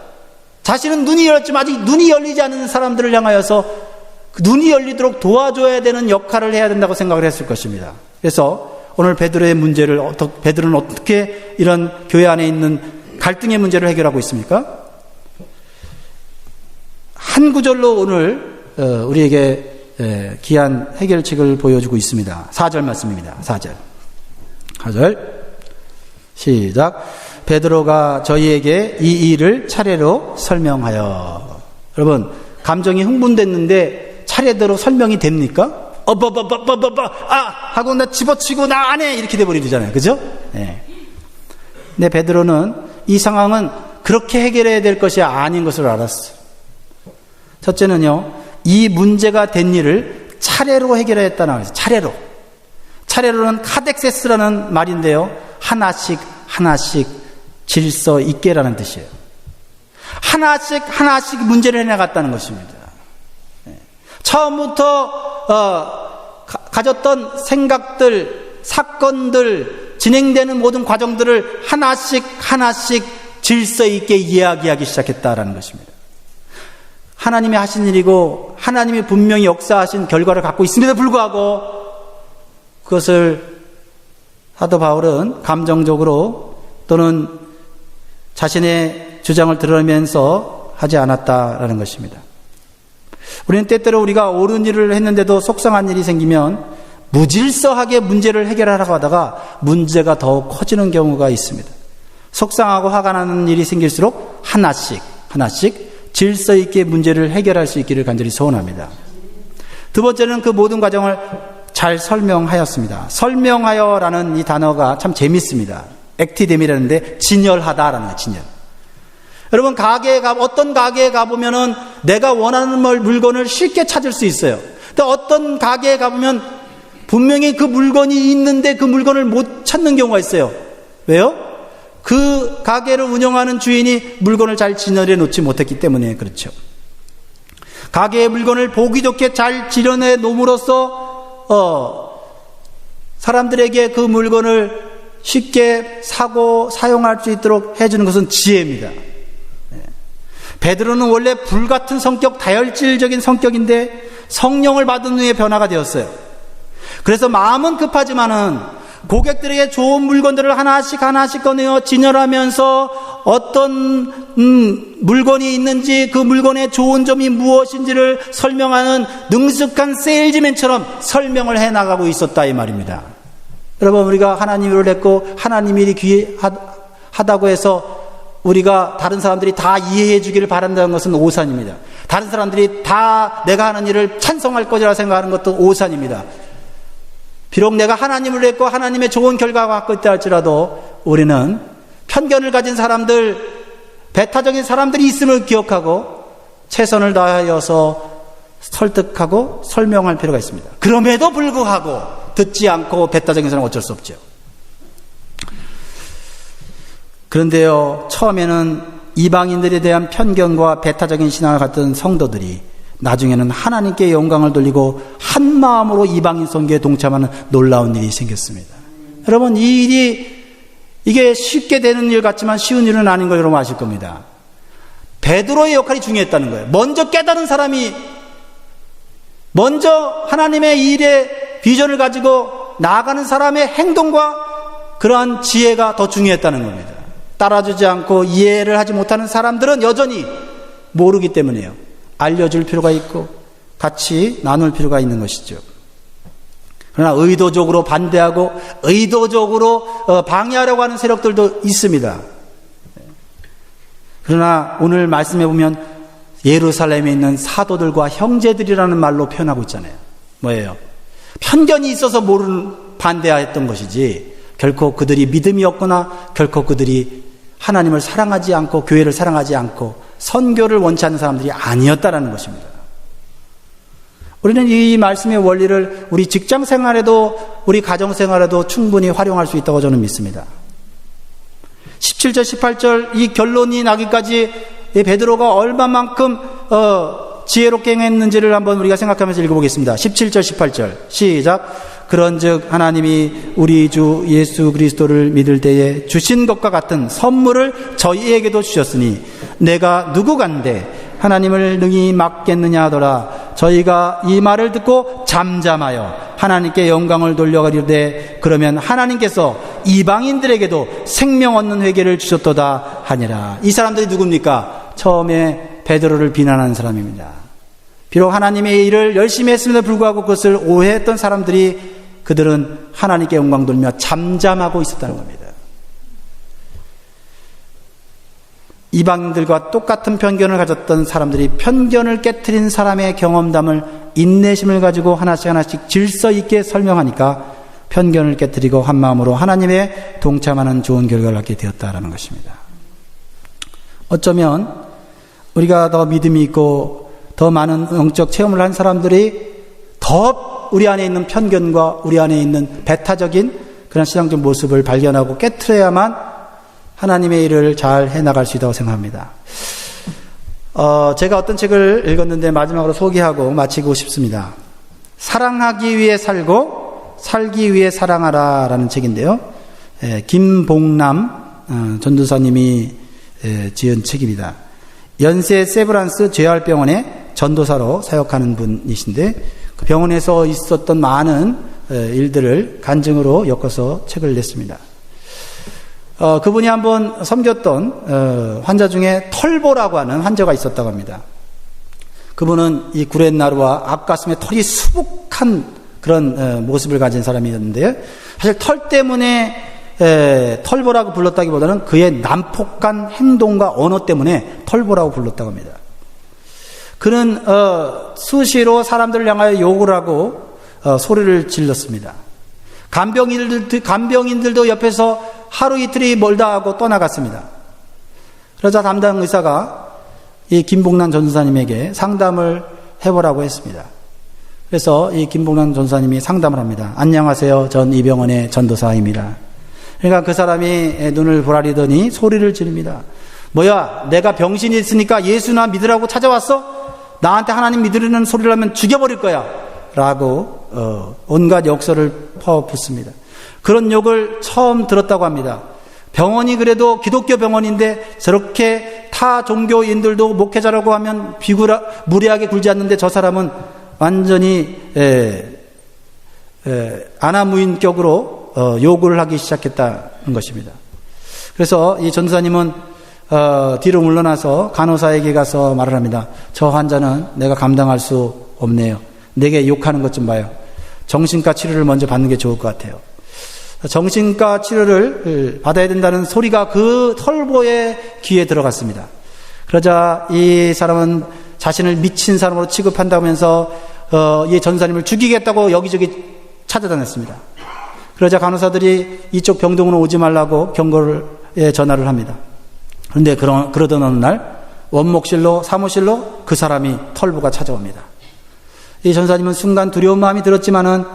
아직 눈이 열리지 않은 사람들을 향하여서 눈이 열리도록 도와줘야 되는 역할을 해야 된다고 생각을 했을 것입니다. 그래서 오늘 베드로의 문제를 베드로는 어떻게 이런 교회 안에 있는 갈등의 문제를 해결하고 있습니까? 한 구절로 오늘 우리에게 귀한 해결책을 보여주고 있습니다. 4절 말씀입니다. 4절 시작. 베드로가 저희에게 이 일을 차례로 설명하여. 여러분 감정이 흥분됐는데 차례대로 설명이 됩니까? 하고 나 집어치고 나 안 해 이렇게 돼버리잖아요. 그죠? 근데 베드로는 이 상황은 그렇게 해결해야 될 것이 아닌 것을 알았어요. 첫째는요, 이 문제가 된 일을 차례로 해결해야 했다는 거예요. 차례로는 카덱세스라는 말인데요, 하나씩 질서 있게라는 뜻이에요. 하나씩 문제를 해나갔다는 것입니다. 처음부터 가졌던 생각들, 사건들, 진행되는 모든 과정들을 하나씩 질서 있게 이야기하기 시작했다라는 것입니다. 하나님이 하신 일이고 하나님이 분명히 역사하신 결과를 갖고 있음에도 불구하고 그것을 사도 바울은 감정적으로 또는 자신의 주장을 드러내면서 하지 않았다라는 것입니다. 우리는 때때로 우리가 옳은 일을 했는데도 속상한 일이 생기면 무질서하게 문제를 해결하려고 하다가 문제가 더욱 커지는 경우가 있습니다. 속상하고 화가 나는 일이 생길수록 하나씩 질서 있게 문제를 해결할 수 있기를 간절히 소원합니다. 두 번째는 그 모든 과정을 잘 설명하였습니다. 설명하여라는 이 단어가 참 재밌습니다. 액티뎀이라는데 진열하다라는 거예요. 진열. 여러분 어떤 가게에 가보면은 내가 원하는 물건을 쉽게 찾을 수 있어요. 근데 어떤 가게에 가보면 분명히 그 물건이 있는데 그 물건을 못 찾는 경우가 있어요. 왜요? 그 가게를 운영하는 주인이 물건을 잘 진열해 놓지 못했기 때문에 그렇죠. 가게의 물건을 보기 좋게 잘 진열해 놓음으로써 사람들에게 그 물건을 쉽게 사고 사용할 수 있도록 해주는 것은 지혜입니다. 베드로는 원래 불같은 성격, 다혈질적인 성격인데 성령을 받은 후에 변화가 되었어요. 그래서 마음은 급하지만은 고객들에게 좋은 물건들을 하나씩 꺼내어 진열하면서 어떤 물건이 있는지 그 물건의 좋은 점이 무엇인지를 설명하는 능숙한 세일즈맨처럼 설명을 해나가고 있었다 이 말입니다. 여러분 우리가 하나님을 했고 하나님 일이 귀하다고 해서 우리가 다른 사람들이 다 이해해 주기를 바란다는 것은 오산입니다. 다른 사람들이 다 내가 하는 일을 찬성할 것이라 생각하는 것도 오산입니다. 비록 내가 하나님을 했고 하나님의 좋은 결과가 갖고 있다 할지라도 우리는 편견을 가진 사람들, 배타적인 사람들이 있음을 기억하고 최선을 다하여서 설득하고 설명할 필요가 있습니다. 그럼에도 불구하고 듣지 않고 배타적인 사람은 어쩔 수 없죠. 그런데요, 처음에는 이방인들에 대한 편견과 배타적인 신앙을 갖던 성도들이 나중에는 하나님께 영광을 돌리고 한 마음으로 이방인 선교에 동참하는 놀라운 일이 생겼습니다. 여러분, 이 일이 이게 쉽게 되는 일 같지만 쉬운 일은 아닌 걸 여러분 아실 겁니다. 베드로의 역할이 중요했다는 거예요. 먼저 깨달은 사람이, 먼저 하나님의 일에 비전을 가지고 나아가는 사람의 행동과 그러한 지혜가 더 중요했다는 겁니다. 따라주지 않고 이해를 하지 못하는 사람들은 여전히 모르기 때문이에요. 알려줄 필요가 있고 같이 나눌 필요가 있는 것이죠. 그러나 의도적으로 반대하고 의도적으로 방해하려고 하는 세력들도 있습니다. 그러나 오늘 말씀해 보면 예루살렘에 있는 사도들과 형제들이라는 말로 표현하고 있잖아요. 뭐예요? 편견이 있어서 반대했던 것이지 결코 그들이 믿음이 없거나 결코 그들이 하나님을 사랑하지 않고 교회를 사랑하지 않고 선교를 원치 않는 사람들이 아니었다라는 것입니다. 우리는 이 말씀의 원리를 우리 직장 생활에도 우리 가정 생활에도 충분히 활용할 수 있다고 저는 믿습니다. 17절 18절 이 결론이 나기까지 베드로가 얼마만큼 지혜롭게 행했는지를 한번 우리가 생각하면서 읽어보겠습니다. 17절 18절 시작. 그런즉 하나님이 우리 주 예수 그리스도를 믿을 때에 주신 것과 같은 선물을 저희에게도 주셨으니 내가 누구간데 하나님을 능히 막겠느냐 하더라. 저희가 이 말을 듣고 잠잠하여 하나님께 영광을 돌려가리되 그러면 하나님께서 이방인들에게도 생명 얻는 회개를 주셨도다 하니라. 이 사람들이 누굽니까? 처음에 베드로를 비난하는 사람입니다. 비록 하나님의 일을 열심히 했음에도 불구하고 그것을 오해했던 사람들이 그들은 하나님께 영광 돌리며 잠잠하고 있었다는 겁니다. 이방인들과 똑같은 편견을 가졌던 사람들이 편견을 깨트린 사람의 경험담을 인내심을 가지고 하나씩 질서 있게 설명하니까 편견을 깨트리고 한 마음으로 하나님의 동참하는 좋은 결과를 갖게 되었다라는 것입니다. 어쩌면 우리가 더 믿음이 있고 더 많은 영적 체험을 한 사람들이 더 우리 안에 있는 편견과 우리 안에 있는 배타적인 그런 신앙적 모습을 발견하고 깨트려야만 하나님의 일을 잘 해나갈 수 있다고 생각합니다. 제가 어떤 책을 읽었는데 마지막으로 소개하고 마치고 싶습니다. 사랑하기 위해 살고 살기 위해 사랑하라 라는 책인데요. 김봉남 전도사님이 지은 책입니다. 연세 세브란스 재활병원의 전도사로 사역하는 분이신데 그 병원에서 있었던 많은 일들을 간증으로 엮어서 책을 냈습니다. 그분이 한번 섬겼던 환자 중에 털보라고 하는 환자가 있었다고 합니다. 그분은 이 구렛나루와 앞가슴에 털이 수북한 그런 모습을 가진 사람이었는데요. 사실 털 때문에 털보라고 불렀다기보다는 그의 난폭한 행동과 언어 때문에 털보라고 불렀다고 합니다. 그는 수시로 사람들을 향하여 욕을 하고 소리를 질렀습니다. 간병인들도 옆에서 하루 이틀이 멀다 하고 떠나갔습니다. 그러자 담당 의사가 이 김봉남 전도사님에게 상담을 해보라고 했습니다. 그래서 이 김봉남 전도사님이 상담을 합니다. 안녕하세요. 전 이 병원의 전도사입니다. 그러니까 그 사람이 눈을 보라리더니 소리를 지릅니다. 뭐야, 내가 병신이 있으니까 예수나 믿으라고 찾아왔어? 나한테 하나님 믿으려는 소리를 하면 죽여버릴 거야 라고 온갖 역설을 퍼붓습니다. 그런 욕을 처음 들었다고 합니다. 병원이 그래도 기독교 병원인데 저렇게 타 종교인들도 목회자라고 하면 무례하게 굴지 않는데 저 사람은 완전히 아나무인격으로 욕을 하기 시작했다는 것입니다. 그래서 이 전도사님은 뒤로 물러나서 간호사에게 가서 말을 합니다. 저 환자는 내가 감당할 수 없네요. 내게 욕하는 것 좀 봐요. 정신과 치료를 먼저 받는 게 좋을 것 같아요. 정신과 치료를 받아야 된다는 소리가 그 털보의 귀에 들어갔습니다. 그러자 이 사람은 자신을 미친 사람으로 취급한다면서 이 전사님을 죽이겠다고 여기저기 찾아다녔습니다. 그러자 간호사들이 이쪽 병동으로 오지 말라고 경고를 장소에 전화를 합니다. 그런데 그러던 어느 날 원목실로 사무실로 그 사람이 털보가 찾아옵니다. 이 전사님은 순간 두려운 마음이 들었지만은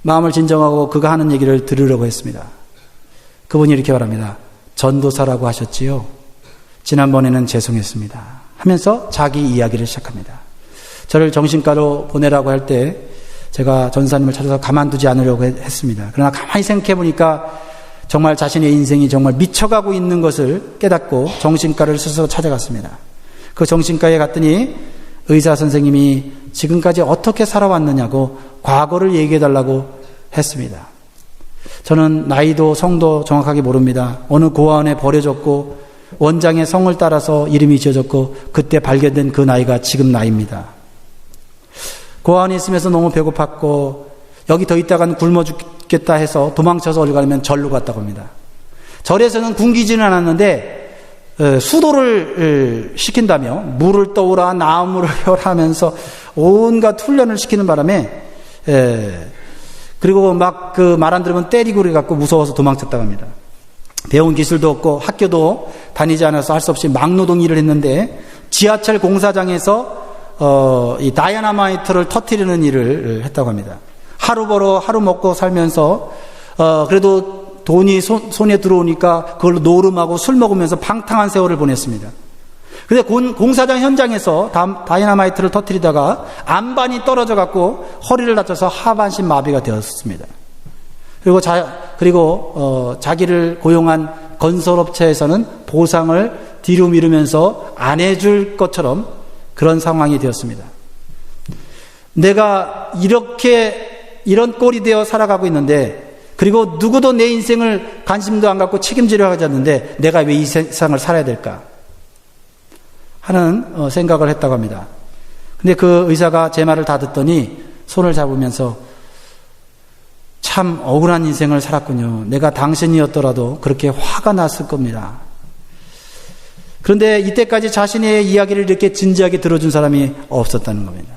마음을 진정하고 그가 하는 얘기를 들으려고 했습니다. 그분이 이렇게 말합니다. 전도사라고 하셨지요? 지난번에는 죄송했습니다. 하면서 자기 이야기를 시작합니다. 저를 정신과로 보내라고 할 때 제가 전사님을 찾아서 가만두지 않으려고 했습니다. 그러나 가만히 생각해 보니까 정말 자신의 인생이 정말 미쳐가고 있는 것을 깨닫고 정신과를 스스로 찾아갔습니다. 그 정신과에 갔더니 의사 선생님이 지금까지 어떻게 살아왔느냐고 과거를 얘기해달라고 했습니다. 저는 나이도 성도 정확하게 모릅니다. 어느 고아원에 버려졌고 원장의 성을 따라서 이름이 지어졌고 그때 발견된 그 나이가 지금 나이입니다. 고아원에 있으면서 너무 배고팠고 여기 더 있다가는 굶어 죽겠다 해서 도망쳐서 어디 가려면 절로 갔다고 합니다. 절에서는 굶기지는 않았는데 수도를 시킨다며 물을 떠오라 나무를 혀라 하면서 온갖 훈련을 시키는 바람에 그리고 막 그 말 안 들으면 때리고 그래갖고 무서워서 도망쳤다고 합니다. 배운 기술도 없고 학교도 다니지 않아서 할 수 없이 막노동 일을 했는데 지하철 공사장에서 이 다이나마이트를 터뜨리는 일을 했다고 합니다. 하루 벌어 하루 먹고 살면서 그래도 돈이 손에 들어오니까 그걸로 노름하고 술 먹으면서 방탕한 세월을 보냈습니다. 근데 공사장 현장에서 다이나마이트를 터뜨리다가 안반이 떨어져 갖고 허리를 다쳐서 하반신 마비가 되었습니다. 그리고 자기를 고용한 건설업체에서는 보상을 뒤로 미루면서 안 해줄 것처럼 그런 상황이 되었습니다. 내가 이런 꼴이 되어 살아가고 있는데 그리고 누구도 내 인생을 관심도 안 갖고 책임지려 하지 않는데 내가 왜 이 세상을 살아야 될까 하는 생각을 했다고 합니다. 근데 그 의사가 제 말을 다 듣더니 손을 잡으면서 참 억울한 인생을 살았군요. 내가 당신이었더라도 그렇게 화가 났을 겁니다. 그런데 이때까지 자신의 이야기를 이렇게 진지하게 들어준 사람이 없었다는 겁니다.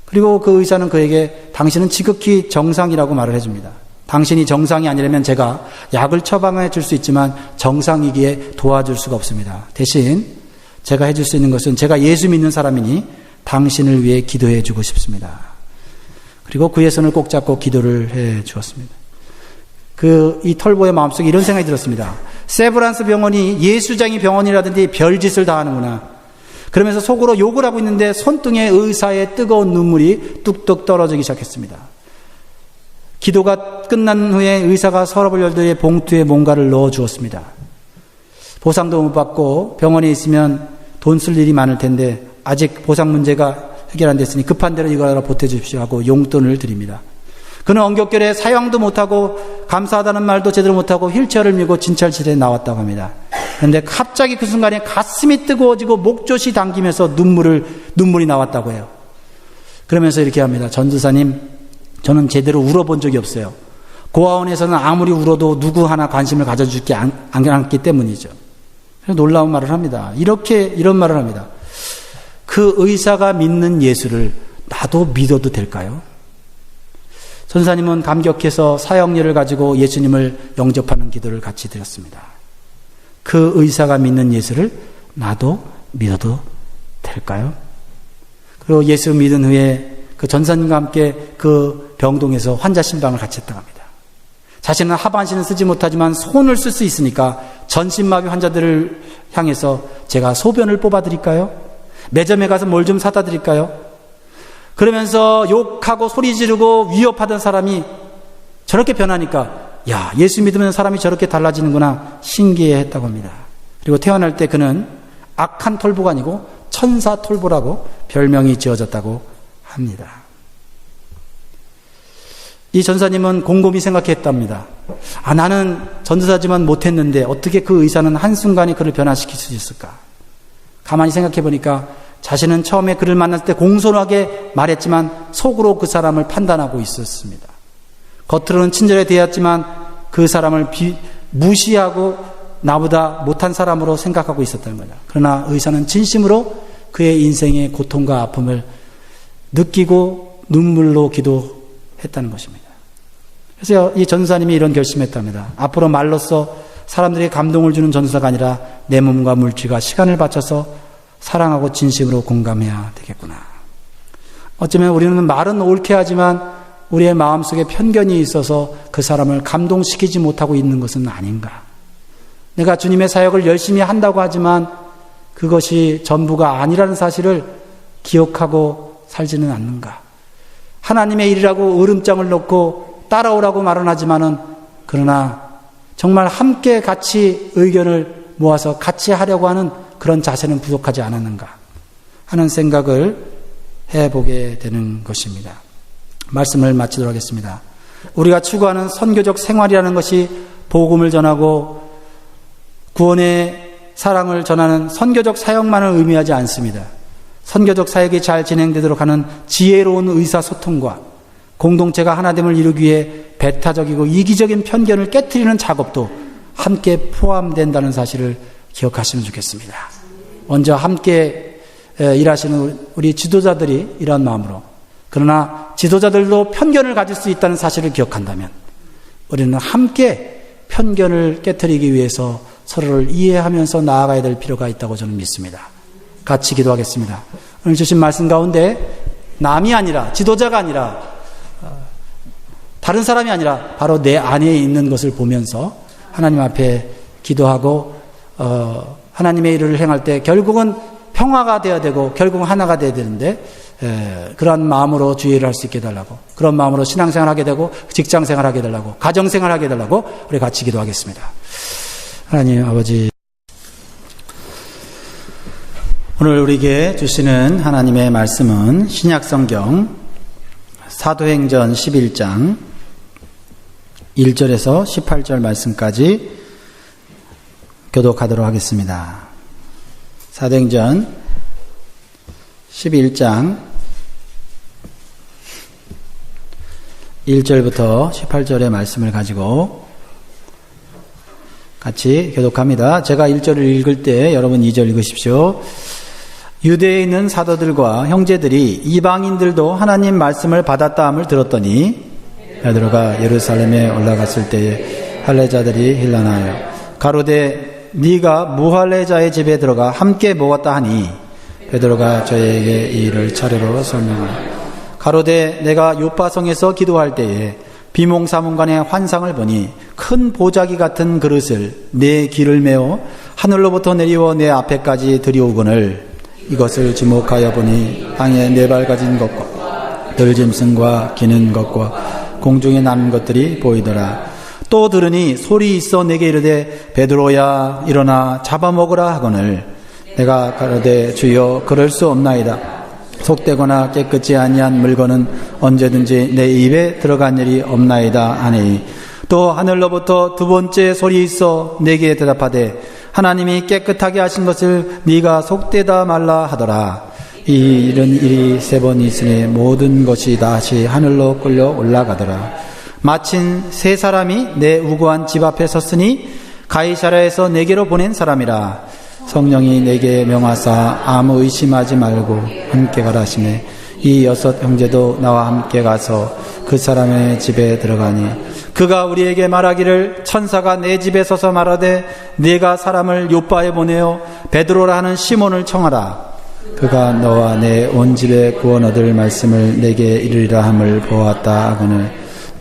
그리고 그 의사는 그에게 당신은 지극히 정상이라고 말을 해줍니다. 당신이 정상이 아니라면 제가 약을 처방해 줄 수 있지만 정상이기에 도와줄 수가 없습니다. 대신 제가 해줄 수 있는 것은 제가 예수 믿는 사람이니 당신을 위해 기도해 주고 싶습니다. 그리고 그의 손을 꼭 잡고 기도를 해 주었습니다. 이 털보의 마음속에 이런 생각이 들었습니다. 세브란스 병원이 예수장이 병원이라든지 별짓을 다 하는구나. 그러면서 속으로 욕을 하고 있는데 손등에 의사의 뜨거운 눈물이 뚝뚝 떨어지기 시작했습니다. 기도가 끝난 후에 의사가 서랍을 열더니 봉투에 뭔가를 넣어 주었습니다. 보상도 못 받고 병원에 있으면 돈 쓸 일이 많을 텐데 아직 보상 문제가 해결 안 됐으니 급한 대로 이거 하나 보태주십시오 하고 용돈을 드립니다. 그는 엉겹결에 사양도 못하고 감사하다는 말도 제대로 못하고 휠체어를 밀고 진찰실에 나왔다고 합니다. 그런데 갑자기 그 순간에 가슴이 뜨거워지고 목젖이 당기면서 눈물이 나왔다고 해요. 그러면서 이렇게 합니다. 전도사님, 저는 제대로 울어본 적이 없어요. 고아원에서는 아무리 울어도 누구 하나 관심을 가져주지 않기 때문이죠. 그래서 놀라운 말을 합니다. 이런 말을 합니다. 그 의사가 믿는 예수를 나도 믿어도 될까요? 전사님은 감격해서 사형리를 가지고 예수님을 영접하는 기도를 같이 드렸습니다. 그 의사가 믿는 예수를 나도 믿어도 될까요? 그리고 예수 믿은 후에 그 전사님과 함께 그 병동에서 환자 신방을 같이 했다고 합니다. 자신은 하반신을 쓰지 못하지만 손을 쓸 수 있으니까 전신마비 환자들을 향해서 제가 소변을 뽑아드릴까요? 매점에 가서 뭘 좀 사다 드릴까요? 그러면서 욕하고 소리 지르고 위협하던 사람이 저렇게 변하니까 야, 예수 믿으면 사람이 저렇게 달라지는구나 신기해했다고 합니다. 그리고 태어날 때 그는 악한 털보가 아니고 천사 털보라고 별명이 지어졌다고 합니다. 이 전사님은 곰곰이 생각했답니다. 나는 전도사지만 못했는데 어떻게 그 의사는 한순간에 그를 변화시킬 수 있을까? 가만히 생각해 보니까 자신은 처음에 그를 만났을 때 공손하게 말했지만 속으로 그 사람을 판단하고 있었습니다. 겉으로는 친절해 대했지만 그 사람을 무시하고 나보다 못한 사람으로 생각하고 있었다는 거죠. 그러나 의사는 진심으로 그의 인생의 고통과 아픔을 느끼고 눈물로 기도했다는 것입니다. 그래서 이 전사님이 이런 결심했답니다. 앞으로 말로써 사람들에게 감동을 주는 전도사가 아니라 내 몸과 물질과 시간을 바쳐서 사랑하고 진심으로 공감해야 되겠구나. 어쩌면 우리는 말은 옳게 하지만 우리의 마음속에 편견이 있어서 그 사람을 감동시키지 못하고 있는 것은 아닌가. 내가 주님의 사역을 열심히 한다고 하지만 그것이 전부가 아니라는 사실을 기억하고 살지는 않는가. 하나님의 일이라고 으름장을 놓고 따라오라고 말은 하지만은 그러나 정말 함께 같이 의견을 모아서 같이 하려고 하는 그런 자세는 부족하지 않았는가 하는 생각을 해보게 되는 것입니다. 말씀을 마치도록 하겠습니다. 우리가 추구하는 선교적 생활이라는 것이 복음을 전하고 구원의 사랑을 전하는 선교적 사역만을 의미하지 않습니다. 선교적 사역이 잘 진행되도록 하는 지혜로운 의사소통과 공동체가 하나됨을 이루기 위해 배타적이고 이기적인 편견을 깨트리는 작업도 함께 포함된다는 사실을 기억하시면 좋겠습니다. 먼저 함께 일하시는 우리 지도자들이 이런 마음으로, 그러나 지도자들도 편견을 가질 수 있다는 사실을 기억한다면 우리는 함께 편견을 깨트리기 위해서 서로를 이해하면서 나아가야 될 필요가 있다고 저는 믿습니다. 같이 기도하겠습니다. 오늘 주신 말씀 가운데 남이 아니라, 지도자가 아니라, 다른 사람이 아니라 바로 내 안에 있는 것을 보면서 하나님 앞에 기도하고 하나님의 일을 행할 때 결국은 평화가 되어야 되고 결국은 하나가 되어야 되는데 그런 마음으로 주의를 할 수 있게 해달라고, 그런 마음으로 신앙생활 하게 되고 직장생활 하게 해달라고, 가정생활 하게 해달라고 우리 같이 기도하겠습니다. 하나님 아버지, 오늘 우리에게 주시는 하나님의 말씀은 신약성경 사도행전 11장 1절에서 18절 말씀까지 교독하도록 하겠습니다. 사도행전 11장 1절부터 18절의 말씀을 가지고 같이 교독합니다. 제가 1절을 읽을 때 여러분 2절 읽으십시오. 유대에 있는 사도들과 형제들이 이방인들도 하나님 말씀을 받았다함을 들었더니 베드로가 예루살렘에 올라갔을 때에 할례자들이 힐난하여 가로되 네가 무할례자의 집에 들어가 함께 먹었다 하니 베드로가 저에게 이 일을 차례로 설명하여 가로되 내가 요파성에서 기도할 때에 비몽사몽간의 환상을 보니 큰 보자기 같은 그릇을 내 길을 메어 하늘로부터 내리워 내 앞에까지 들여오거늘 이것을 주목하여 보니 땅에 네 발 가진 것과 들짐승과 기는 것과 공중에 나는 것들이 보이더라. 또 들으니 소리 있어 내게 이르되 베드로야 일어나 잡아먹으라 하거늘 내가 가로되 주여 그럴 수 없나이다. 속되거나 깨끗이 아니한 물건은 언제든지 내 입에 들어간 일이 없나이다 하니 또 하늘로부터 두 번째 소리 있어 내게 대답하되 하나님이 깨끗하게 하신 것을 네가 속되다 말라 하더라. 이 이런 일이 세 번 있으니 모든 것이 다시 하늘로 끌려 올라가더라. 마침 세 사람이 내 우고한 집 앞에 섰으니 가이사랴에서 내게로 보낸 사람이라. 성령이 내게 명하사 아무 의심하지 말고 함께 가라 하시매 이 여섯 형제도 나와 함께 가서 그 사람의 집에 들어가니 그가 우리에게 말하기를 천사가 내 집에 서서 말하되 네가 사람을 요빠에 보내어 베드로라 하는 시몬을 청하라. 그가 너와 내 온 집에 구원 얻을 말씀을 내게 이르리라 함을 보았다 하거늘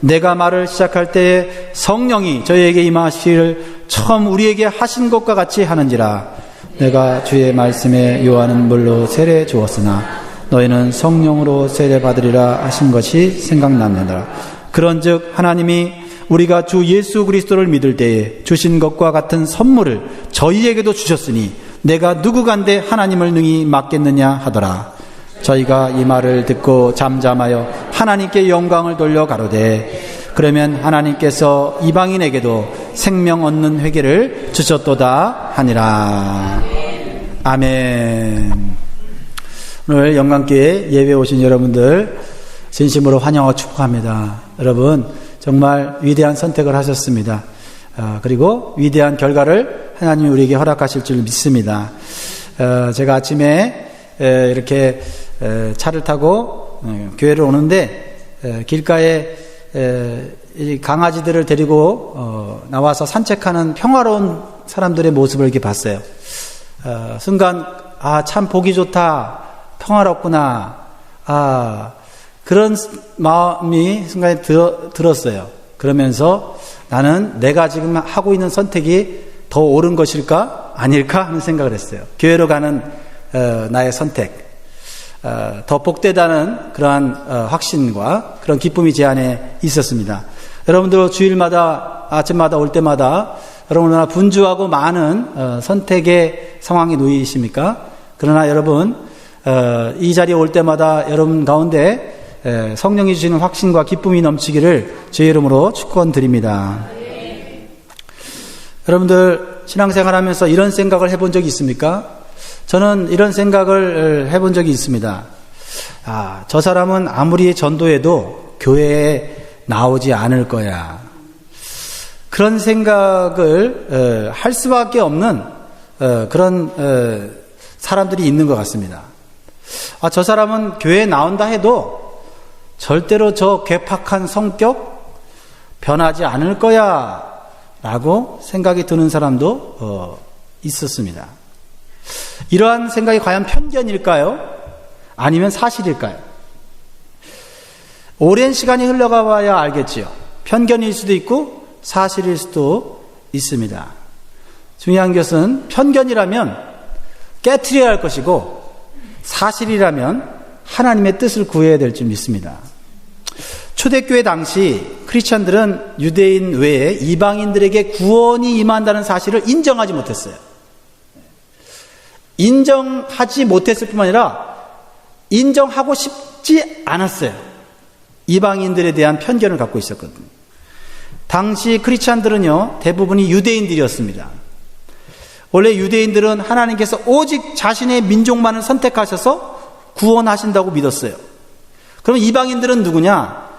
내가 말을 시작할 때에 성령이 저에게 임하시기를 처음 우리에게 하신 것과 같이 하는지라. 내가 주의 말씀에 요한은 물로 세례 주었으나 너희는 성령으로 세례 받으리라 하신 것이 생각나느니라. 그런즉 하나님이 우리가 주 예수 그리스도를 믿을 때에 주신 것과 같은 선물을 저희에게도 주셨으니 내가 누구간데 하나님을 능히 맡겠느냐 하더라. 저희가 이 말을 듣고 잠잠하여 하나님께 영광을 돌려 가로되 그러면 하나님께서 이방인에게도 생명 얻는 회개를 주셨도다 하니라. 아멘. 오늘 영광교회 예배 오신 여러분들 진심으로 환영하고 축복합니다. 여러분 정말 위대한 선택을 하셨습니다. 그리고 위대한 결과를 하나님이 우리에게 허락하실 줄 믿습니다. 제가 아침에 이렇게 차를 타고 교회를 오는데 길가에 이 강아지들을 데리고 나와서 산책하는 평화로운 사람들의 모습을 이렇게 봤어요. 순간 참 보기 좋다, 평화롭구나, 그런 마음이 순간에 들었어요. 그러면서 나는 내가 지금 하고 있는 선택이 더 옳은 것일까 아닐까 하는 생각을 했어요. 교회로 가는 나의 선택, 더 복되다는 그러한 확신과 그런 기쁨이 제 안에 있었습니다. 여러분들 주일마다 아침마다 올 때마다 여러분 얼마나 분주하고 많은 선택의 상황에 놓이십니까? 그러나 여러분 이 자리에 올 때마다 여러분 가운데 성령이 주시는 확신과 기쁨이 넘치기를 주의 이름으로 축원드립니다. 여러분들 신앙생활하면서 이런 생각을 해본 적이 있습니까? 저는 이런 생각을 해본 적이 있습니다. 저 사람은 아무리 전도해도 교회에 나오지 않을 거야. 그런 생각을 할 수밖에 없는 그런 사람들이 있는 것 같습니다. 저 사람은 교회에 나온다 해도 절대로 저 괴팍한 성격 변하지 않을 거야 라고 생각이 드는 사람도 있었습니다. 이러한 생각이 과연 편견일까요? 아니면 사실일까요? 오랜 시간이 흘러가 봐야 알겠지요. 편견일 수도 있고 사실일 수도 있습니다. 중요한 것은 편견이라면 깨트려야 할 것이고 사실이라면 하나님의 뜻을 구해야 될 줄 믿습니다. 초대교회 당시 크리스찬들은 유대인 외에 이방인들에게 구원이 임한다는 사실을 인정하지 못했어요. 인정하지 못했을 뿐만 아니라 인정하고 싶지 않았어요. 이방인들에 대한 편견을 갖고 있었거든요. 당시 크리스찬들은요, 대부분이 유대인들이었습니다. 원래 유대인들은 하나님께서 오직 자신의 민족만을 선택하셔서 구원하신다고 믿었어요. 그럼 이방인들은 누구냐?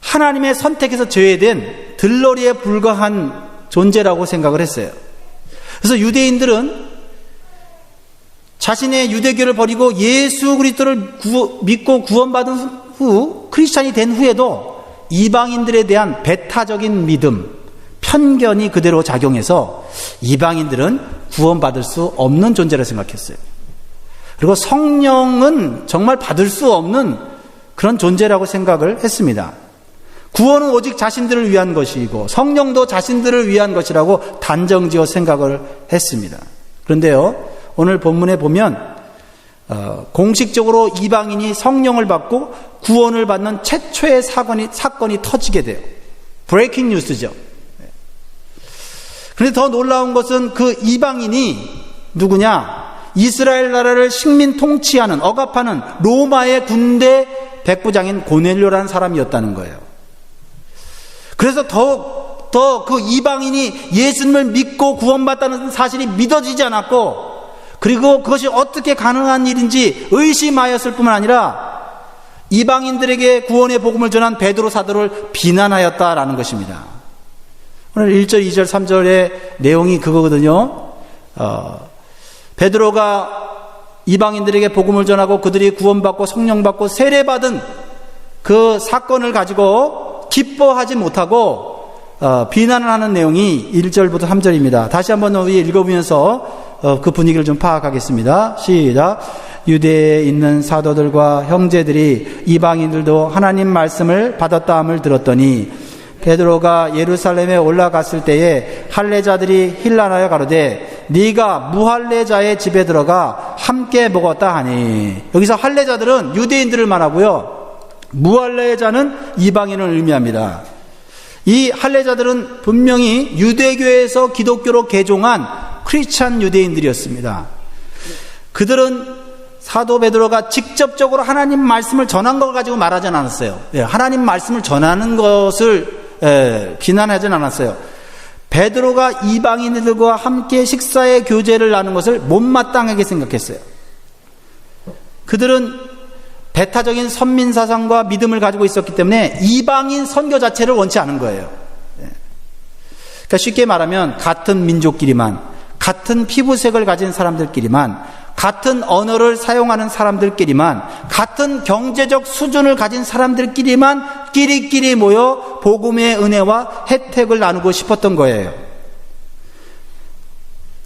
하나님의 선택에서 제외된 들러리에 불과한 존재라고 생각을 했어요. 그래서 유대인들은 자신의 유대교를 버리고 예수 그리스도를 믿고 구원받은 후 크리스찬이 된 후에도 이방인들에 대한 배타적인 믿음, 편견이 그대로 작용해서 이방인들은 구원받을 수 없는 존재라 생각했어요. 그리고 성령은 정말 받을 수 없는 그런 존재라고 생각을 했습니다. 구원은 오직 자신들을 위한 것이고 성령도 자신들을 위한 것이라고 단정지어 생각을 했습니다. 그런데요, 오늘 본문에 보면 공식적으로 이방인이 성령을 받고 구원을 받는 최초의 사건이 터지게 돼요. 브레이킹 뉴스죠. 그런데 더 놀라운 것은 그 이방인이 누구냐? 이스라엘 나라를 식민 통치하는, 억압하는 로마의 군대 백부장인 고넬료라는 사람이었다는 거예요. 그래서 더 그 이방인이 예수님을 믿고 구원받다는 사실이 믿어지지 않았고, 그리고 그것이 어떻게 가능한 일인지 의심하였을 뿐만 아니라 이방인들에게 구원의 복음을 전한 베드로 사도를 비난하였다라는 것입니다. 오늘 1절, 2절, 3절의 내용이 그거거든요. 베드로가 이방인들에게 복음을 전하고 그들이 구원받고 성령받고 세례받은 그 사건을 가지고 기뻐하지 못하고 비난을 하는 내용이 1절부터 3절입니다. 다시 한번 우리 읽어보면서 그 분위기를 좀 파악하겠습니다. 시작. 유대에 있는 사도들과 형제들이 이방인들도 하나님 말씀을 받았다함을 들었더니 베드로가 예루살렘에 올라갔을 때에 할례자들이 힐난하여 가로되 네가 무할례자의 집에 들어가 함께 먹었다 하니, 여기서 할례자들은 유대인들을 말하고요, 무할례자는 이방인을 의미합니다. 이 할례자들은 분명히 유대교에서 기독교로 개종한 크리스찬 유대인들이었습니다. 그들은 사도 베드로가 직접적으로 하나님 말씀을 전한 걸 가지고 말하지 않았어요. 하나님 말씀을 전하는 것을 비난하지 않았어요. 베드로가 이방인들과 함께 식사의 교제를 나눈 것을 못마땅하게 생각했어요. 그들은 배타적인 선민사상과 믿음을 가지고 있었기 때문에 이방인 선교 자체를 원치 않은 거예요. 그러니까 쉽게 말하면 같은 민족끼리만, 같은 피부색을 가진 사람들끼리만 같은 언어를 사용하는 사람들끼리만, 같은 경제적 수준을 가진 사람들끼리만 끼리끼리 모여 복음의 은혜와 혜택을 나누고 싶었던 거예요.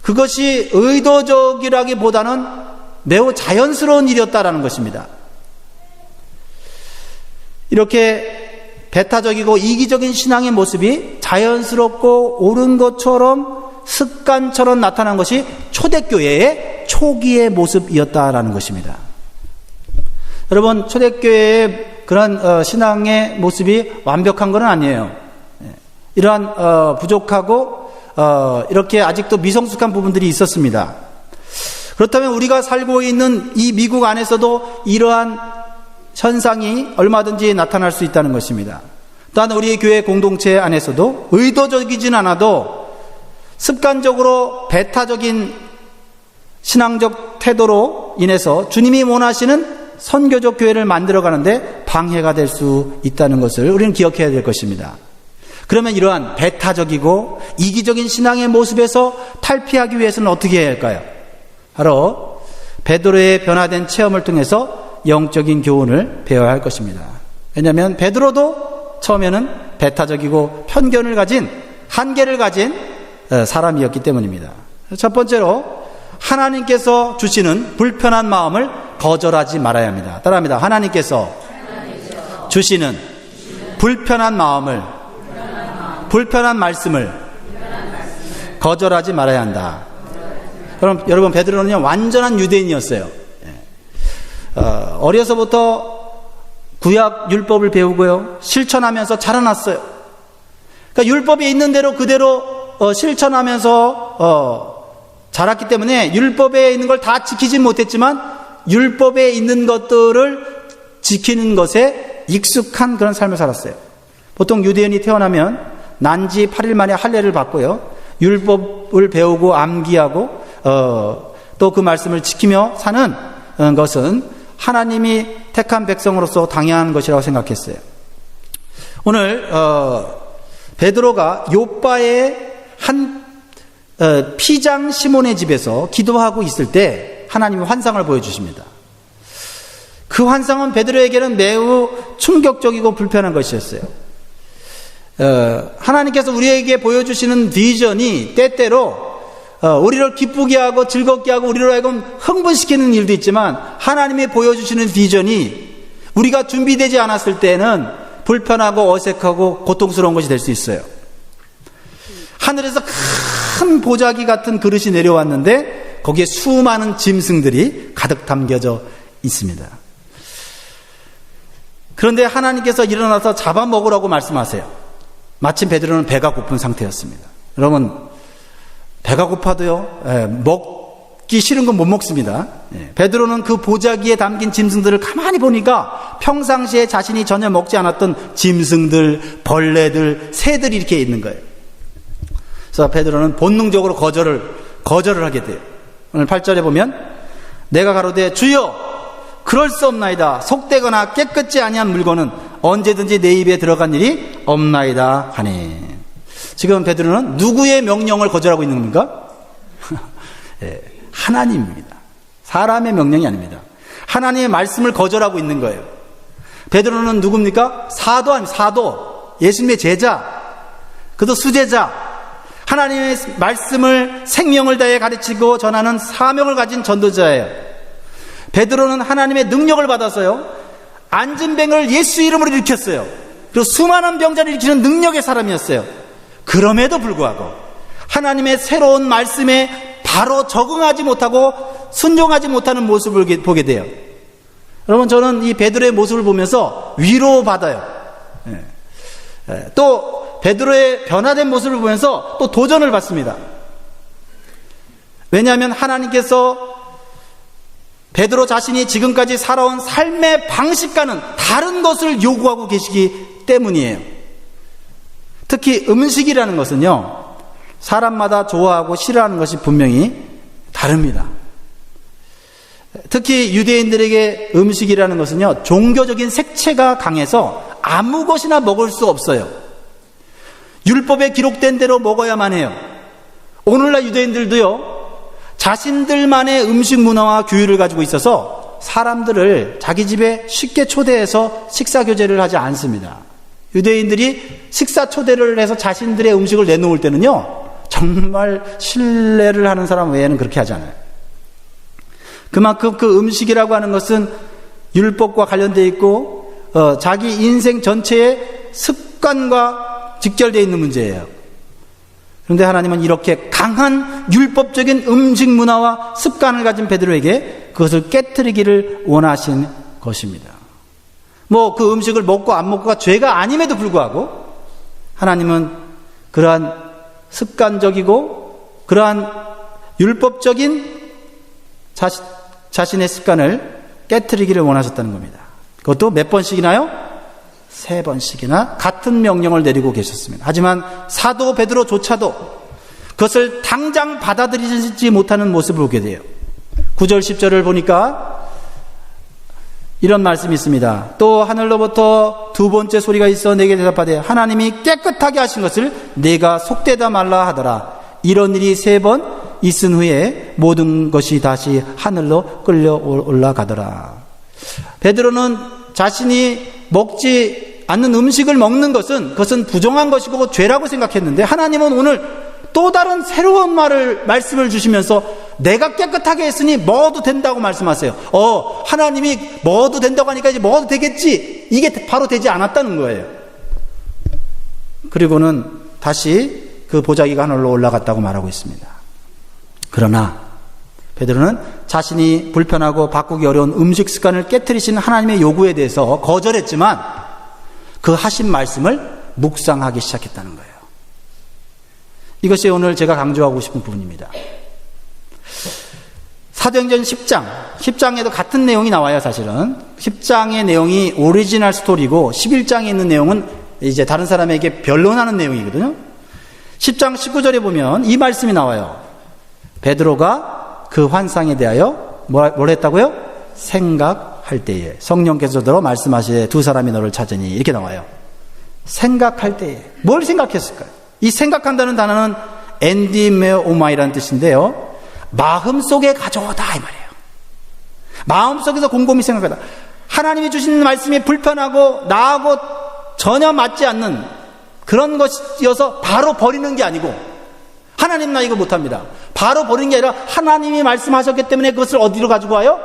그것이 의도적이라기보다는 매우 자연스러운 일이었다라는 것입니다. 이렇게 배타적이고 이기적인 신앙의 모습이 자연스럽고 옳은 것처럼 습관처럼 나타난 것이 초대교회의 초기의 모습이었다라는 것입니다. 여러분, 초대교회의 그런 신앙의 모습이 완벽한 건 아니에요. 이러한 부족하고 이렇게 아직도 미성숙한 부분들이 있었습니다. 그렇다면 우리가 살고 있는 이 미국 안에서도 이러한 현상이 얼마든지 나타날 수 있다는 것입니다. 또한 우리 교회 공동체 안에서도 의도적이진 않아도 습관적으로 배타적인 신앙적 태도로 인해서 주님이 원하시는 선교적 교회를 만들어가는데 방해가 될 수 있다는 것을 우리는 기억해야 될 것입니다. 그러면 이러한 배타적이고 이기적인 신앙의 모습에서 탈피하기 위해서는 어떻게 해야 할까요? 바로 베드로의 변화된 체험을 통해서 영적인 교훈을 배워야 할 것입니다. 왜냐하면 베드로도 처음에는 배타적이고 편견을 가진, 한계를 가진 사람이었기 때문입니다. 첫 번째로 하나님께서 주시는 불편한 마음을 거절하지 말아야 합니다. 따라합니다. 하나님께서 주시는 불편한 마음을, 불편한 말씀을 거절하지 말아야 한다. 그럼 여러분, 베드로는요 완전한 유대인이었어요. 어려서부터 구약 율법을 배우고요 실천하면서 자라났어요. 그러니까 율법에 있는 대로 그대로 실천하면서 자랐기 때문에 율법에 있는 걸 다 지키지 못했지만 율법에 있는 것들을 지키는 것에 익숙한 그런 삶을 살았어요. 보통 유대인이 태어나면 난지 8일 만에 할례를 받고요 율법을 배우고 암기하고 또 그 말씀을 지키며 사는 것은 하나님이 택한 백성으로서 당연한 것이라고 생각했어요. 오늘 베드로가 요빠의 한 피장 시몬의 집에서 기도하고 있을 때 하나님이 환상을 보여주십니다. 그 환상은 베드로에게는 매우 충격적이고 불편한 것이었어요. 하나님께서 우리에게 보여주시는 비전이 때때로 우리를 기쁘게 하고 즐겁게 하고 우리로 하여금 흥분시키는 일도 있지만, 하나님이 보여주시는 비전이 우리가 준비되지 않았을 때는 불편하고 어색하고 고통스러운 것이 될 수 있어요. 하늘에서 큰 보자기 같은 그릇이 내려왔는데 거기에 수많은 짐승들이 가득 담겨져 있습니다. 그런데 하나님께서 일어나서 잡아먹으라고 말씀하세요. 마침 베드로는 배가 고픈 상태였습니다. 여러분, 배가 고파도요 먹기 싫은 건 못 먹습니다. 베드로는 그 보자기에 담긴 짐승들을 가만히 보니까 평상시에 자신이 전혀 먹지 않았던 짐승들, 벌레들, 새들이 이렇게 있는 거예요. 그래서 베드로는 본능적으로 거절을 하게 돼요. 오늘 8절에 보면 내가 가로되 주여 그럴 수 없나이다. 속되거나 깨끗지 아니한 물건은 언제든지 내 입에 들어간 일이 없나이다 하니. 지금 베드로는 누구의 명령을 거절하고 있는 겁니까? 하나님입니다. 사람의 명령이 아닙니다. 하나님의 말씀을 거절하고 있는 거예요. 베드로는 누굽니까? 사도 아닙니까? 사도, 예수님의 제자, 그도 수제자, 하나님의 말씀을 생명을 다해 가르치고 전하는 사명을 가진 전도자예요. 베드로는 하나님의 능력을 받아서요 앉은 뱅을 예수 이름으로 일으켰어요. 그리고 수많은 병자를 일으키는 능력의 사람이었어요. 그럼에도 불구하고 하나님의 새로운 말씀에 바로 적응하지 못하고 순종하지 못하는 모습을 보게 돼요. 여러분, 저는 이 베드로의 모습을 보면서 위로받아요. 또 베드로의 변화된 모습을 보면서 또 도전을 받습니다. 왜냐하면 하나님께서 베드로 자신이 지금까지 살아온 삶의 방식과는 다른 것을 요구하고 계시기 때문이에요. 특히 음식이라는 것은요 사람마다 좋아하고 싫어하는 것이 분명히 다릅니다. 특히 유대인들에게 음식이라는 것은요 종교적인 색채가 강해서 아무 것이나 먹을 수 없어요. 율법에 기록된 대로 먹어야만 해요. 오늘날 유대인들도요 자신들만의 음식 문화와 규율을 가지고 있어서 사람들을 자기 집에 쉽게 초대해서 식사 교제를 하지 않습니다. 유대인들이 식사 초대를 해서 자신들의 음식을 내놓을 때는요, 정말 신뢰를 하는 사람 외에는 그렇게 하지 않아요. 그만큼 그 음식이라고 하는 것은 율법과 관련되어 있고 자기 인생 전체의 습관과 직결되어 있는 문제예요. 그런데 하나님은 이렇게 강한 율법적인 음식 문화와 습관을 가진 베드로에게 그것을 깨트리기를 원하신 것입니다. 뭐 그 음식을 먹고 안 먹고가 죄가 아님에도 불구하고 하나님은 그러한 습관적이고 그러한 율법적인 자신의 습관을 깨트리기를 원하셨다는 겁니다. 그것도 몇 번씩이나요? 3번씩이나 같은 명령을 내리고 계셨습니다. 하지만 사도 베드로조차도 그것을 당장 받아들이지 못하는 모습을 보게 돼요. 9절 10절을 보니까 이런 말씀이 있습니다. 또 하늘로부터 두 번째 소리가 있어 내게 대답하되 하나님이 깨끗하게 하신 것을 내가 속되다 말라 하더라. 이런 일이 3번 있은 후에 모든 것이 다시 하늘로 끌려 올라가더라. 베드로는 자신이 먹지 않는 음식을 먹는 그것은 부정한 것이고 죄라고 생각했는데 하나님은 오늘 또 다른 새로운 말씀을 주시면서 내가 깨끗하게 했으니 먹어도 된다고 말씀하세요. 하나님이 먹어도 된다고 하니까 이제 먹어도 되겠지. 이게 바로 되지 않았다는 거예요. 그리고는 다시 그 보자기가 하늘로 올라갔다고 말하고 있습니다. 그러나 베드로는 자신이 불편하고 바꾸기 어려운 음식 습관을 깨트리신 하나님의 요구에 대해서 거절했지만 그 하신 말씀을 묵상하기 시작했다는 거예요. 이것이 오늘 제가 강조하고 싶은 부분입니다. 사도행전 10장에도 같은 내용이 나와요. 사실은 10장의 내용이 오리지널 스토리고 11장에 있는 내용은 이제 다른 사람에게 변론하는 내용이거든요. 10장 19절에 보면 이 말씀이 나와요. 베드로가 그 환상에 대하여 뭘 했다고요? 생각할 때에 성령께서도 말씀하시되 두 사람이 너를 찾으니 이렇게 나와요. 생각할 때에 뭘 생각했을까요? 이 생각한다는 단어는 엔디메오마이라는 뜻인데요, 마음속에 가져오다 이 말이에요. 마음속에서 곰곰이 생각하다. 하나님이 주신 말씀이 불편하고 나하고 전혀 맞지 않는 그런 것이어서 바로 버리는 게 아니고, 하나님 나 이거 못합니다, 바로 버리는 게 아니라 하나님이 말씀하셨기 때문에 그것을 어디로 가지고 와요?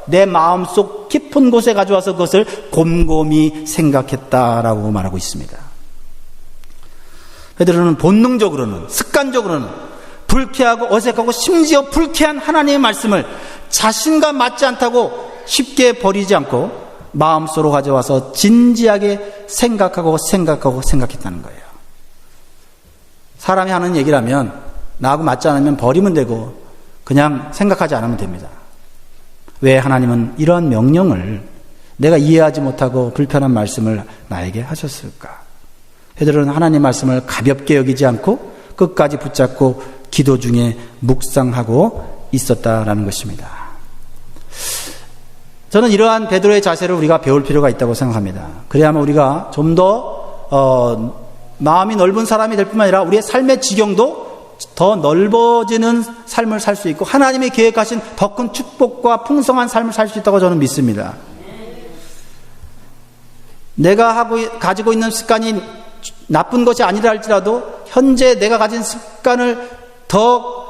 내 마음속 깊은 곳에 가져와서 그것을 곰곰이 생각했다라고 말하고 있습니다. 베드로는 본능적으로는, 습관적으로는 불쾌하고 어색하고 심지어 불쾌한 하나님의 말씀을 자신과 맞지 않다고 쉽게 버리지 않고 마음속으로 가져와서 진지하게 생각했다는 거예요. 사람이 하는 얘기라면 나하고 맞지 않으면 버리면 되고 그냥 생각하지 않으면 됩니다. 왜 하나님은 이러한 명령을, 내가 이해하지 못하고 불편한 말씀을 나에게 하셨을까? 베드로는 하나님 말씀을 가볍게 여기지 않고 끝까지 붙잡고 기도 중에 묵상하고 있었다라는 것입니다. 저는 이러한 베드로의 자세를 우리가 배울 필요가 있다고 생각합니다. 그래야만 우리가 좀 더 마음이 넓은 사람이 될 뿐만 아니라 우리의 삶의 지경도 더 넓어지는 삶을 살 수 있고 하나님이 계획하신 더 큰 축복과 풍성한 삶을 살 수 있다고 저는 믿습니다. 내가 가지고 있는 습관이 나쁜 것이 아니라 할지라도 현재 내가 가진 습관을 더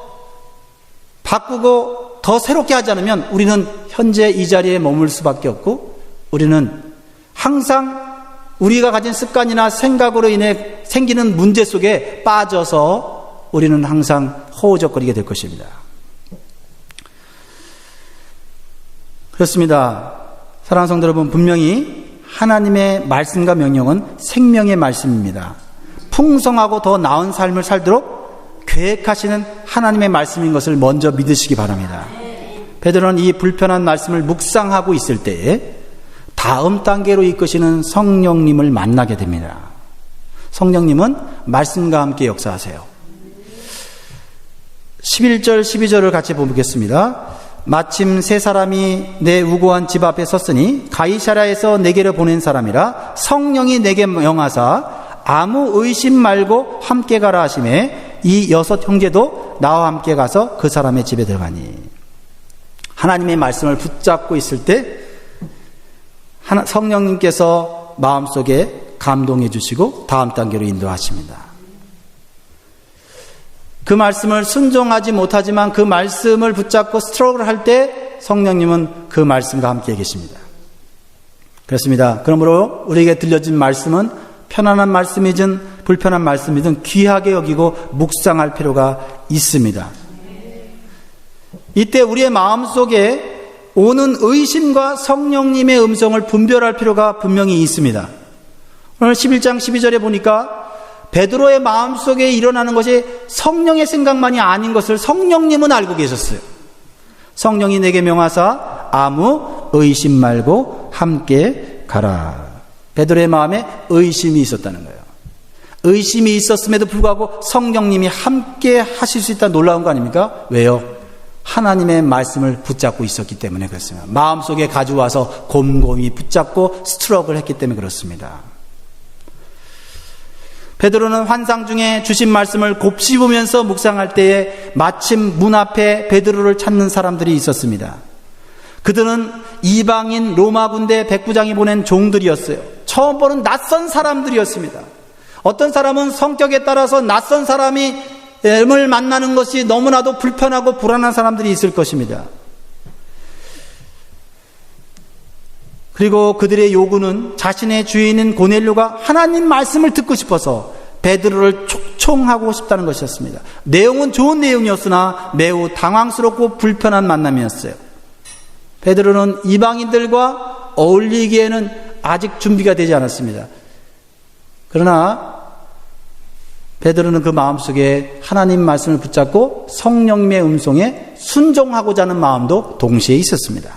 바꾸고 더 새롭게 하지 않으면 우리는 현재 이 자리에 머물 수밖에 없고, 우리는 항상 우리가 가진 습관이나 생각으로 인해 생기는 문제 속에 빠져서 우리는 항상 허우적거리게 될 것입니다. 그렇습니다. 사랑하는 성도 여러분, 분명히 하나님의 말씀과 명령은 생명의 말씀입니다. 풍성하고 더 나은 삶을 살도록 계획하시는 하나님의 말씀인 것을 먼저 믿으시기 바랍니다. 베드로는 이 불편한 말씀을 묵상하고 있을 때에 다음 단계로 이끄시는 성령님을 만나게 됩니다. 성령님은 말씀과 함께 역사하세요. 11절 12절을 같이 보겠습니다. 마침 세 사람이 내 우고한 집 앞에 섰으니 가이사랴에서 내게로 보낸 사람이라 성령이 내게 명하사 아무 의심 말고 함께 가라 하시매 이 6 형제도 나와 함께 가서 그 사람의 집에 들어가니. 하나님의 말씀을 붙잡고 있을 때 성령님께서 마음속에 감동해 주시고 다음 단계로 인도하십니다. 그 말씀을 순종하지 못하지만 그 말씀을 붙잡고 스트럭을 할 때 성령님은 그 말씀과 함께 계십니다. 그렇습니다. 그러므로 우리에게 들려진 말씀은 편안한 말씀이든 불편한 말씀이든 귀하게 여기고 묵상할 필요가 있습니다. 이때 우리의 마음속에 오는 의심과 성령님의 음성을 분별할 필요가 분명히 있습니다. 오늘 11장 12절에 보니까 베드로의 마음속에 일어나는 것이 성령의 생각만이 아닌 것을 성령님은 알고 계셨어요. 성령이 내게 명하사 아무 의심 말고 함께 가라. 베드로의 마음에 의심이 있었다는 거예요. 의심이 있었음에도 불구하고 성령님이 함께 하실 수 있다는 놀라운 거 아닙니까? 왜요? 하나님의 말씀을 붙잡고 있었기 때문에 그렇습니다. 마음속에 가져와서 곰곰이 붙잡고 스트럭을 했기 때문에 그렇습니다. 베드로는 환상 중에 주신 말씀을 곱씹으면서 묵상할 때에 마침 문 앞에 베드로를 찾는 사람들이 있었습니다. 그들은 이방인 로마 군대 백부장이 보낸 종들이었어요. 처음 보는 낯선 사람들이었습니다. 어떤 사람은 성격에 따라서 낯선 사람을 만나는 것이 너무나도 불편하고 불안한 사람들이 있을 것입니다. 그리고 그들의 요구는 자신의 주인인 고넬료가 하나님 말씀을 듣고 싶어서 베드로를 촉청하고 싶다는 것이었습니다. 내용은 좋은 내용이었으나 매우 당황스럽고 불편한 만남이었어요. 베드로는 이방인들과 어울리기에는 아직 준비가 되지 않았습니다. 그러나 베드로는 그 마음속에 하나님 말씀을 붙잡고 성령님의 음성에 순종하고자 하는 마음도 동시에 있었습니다.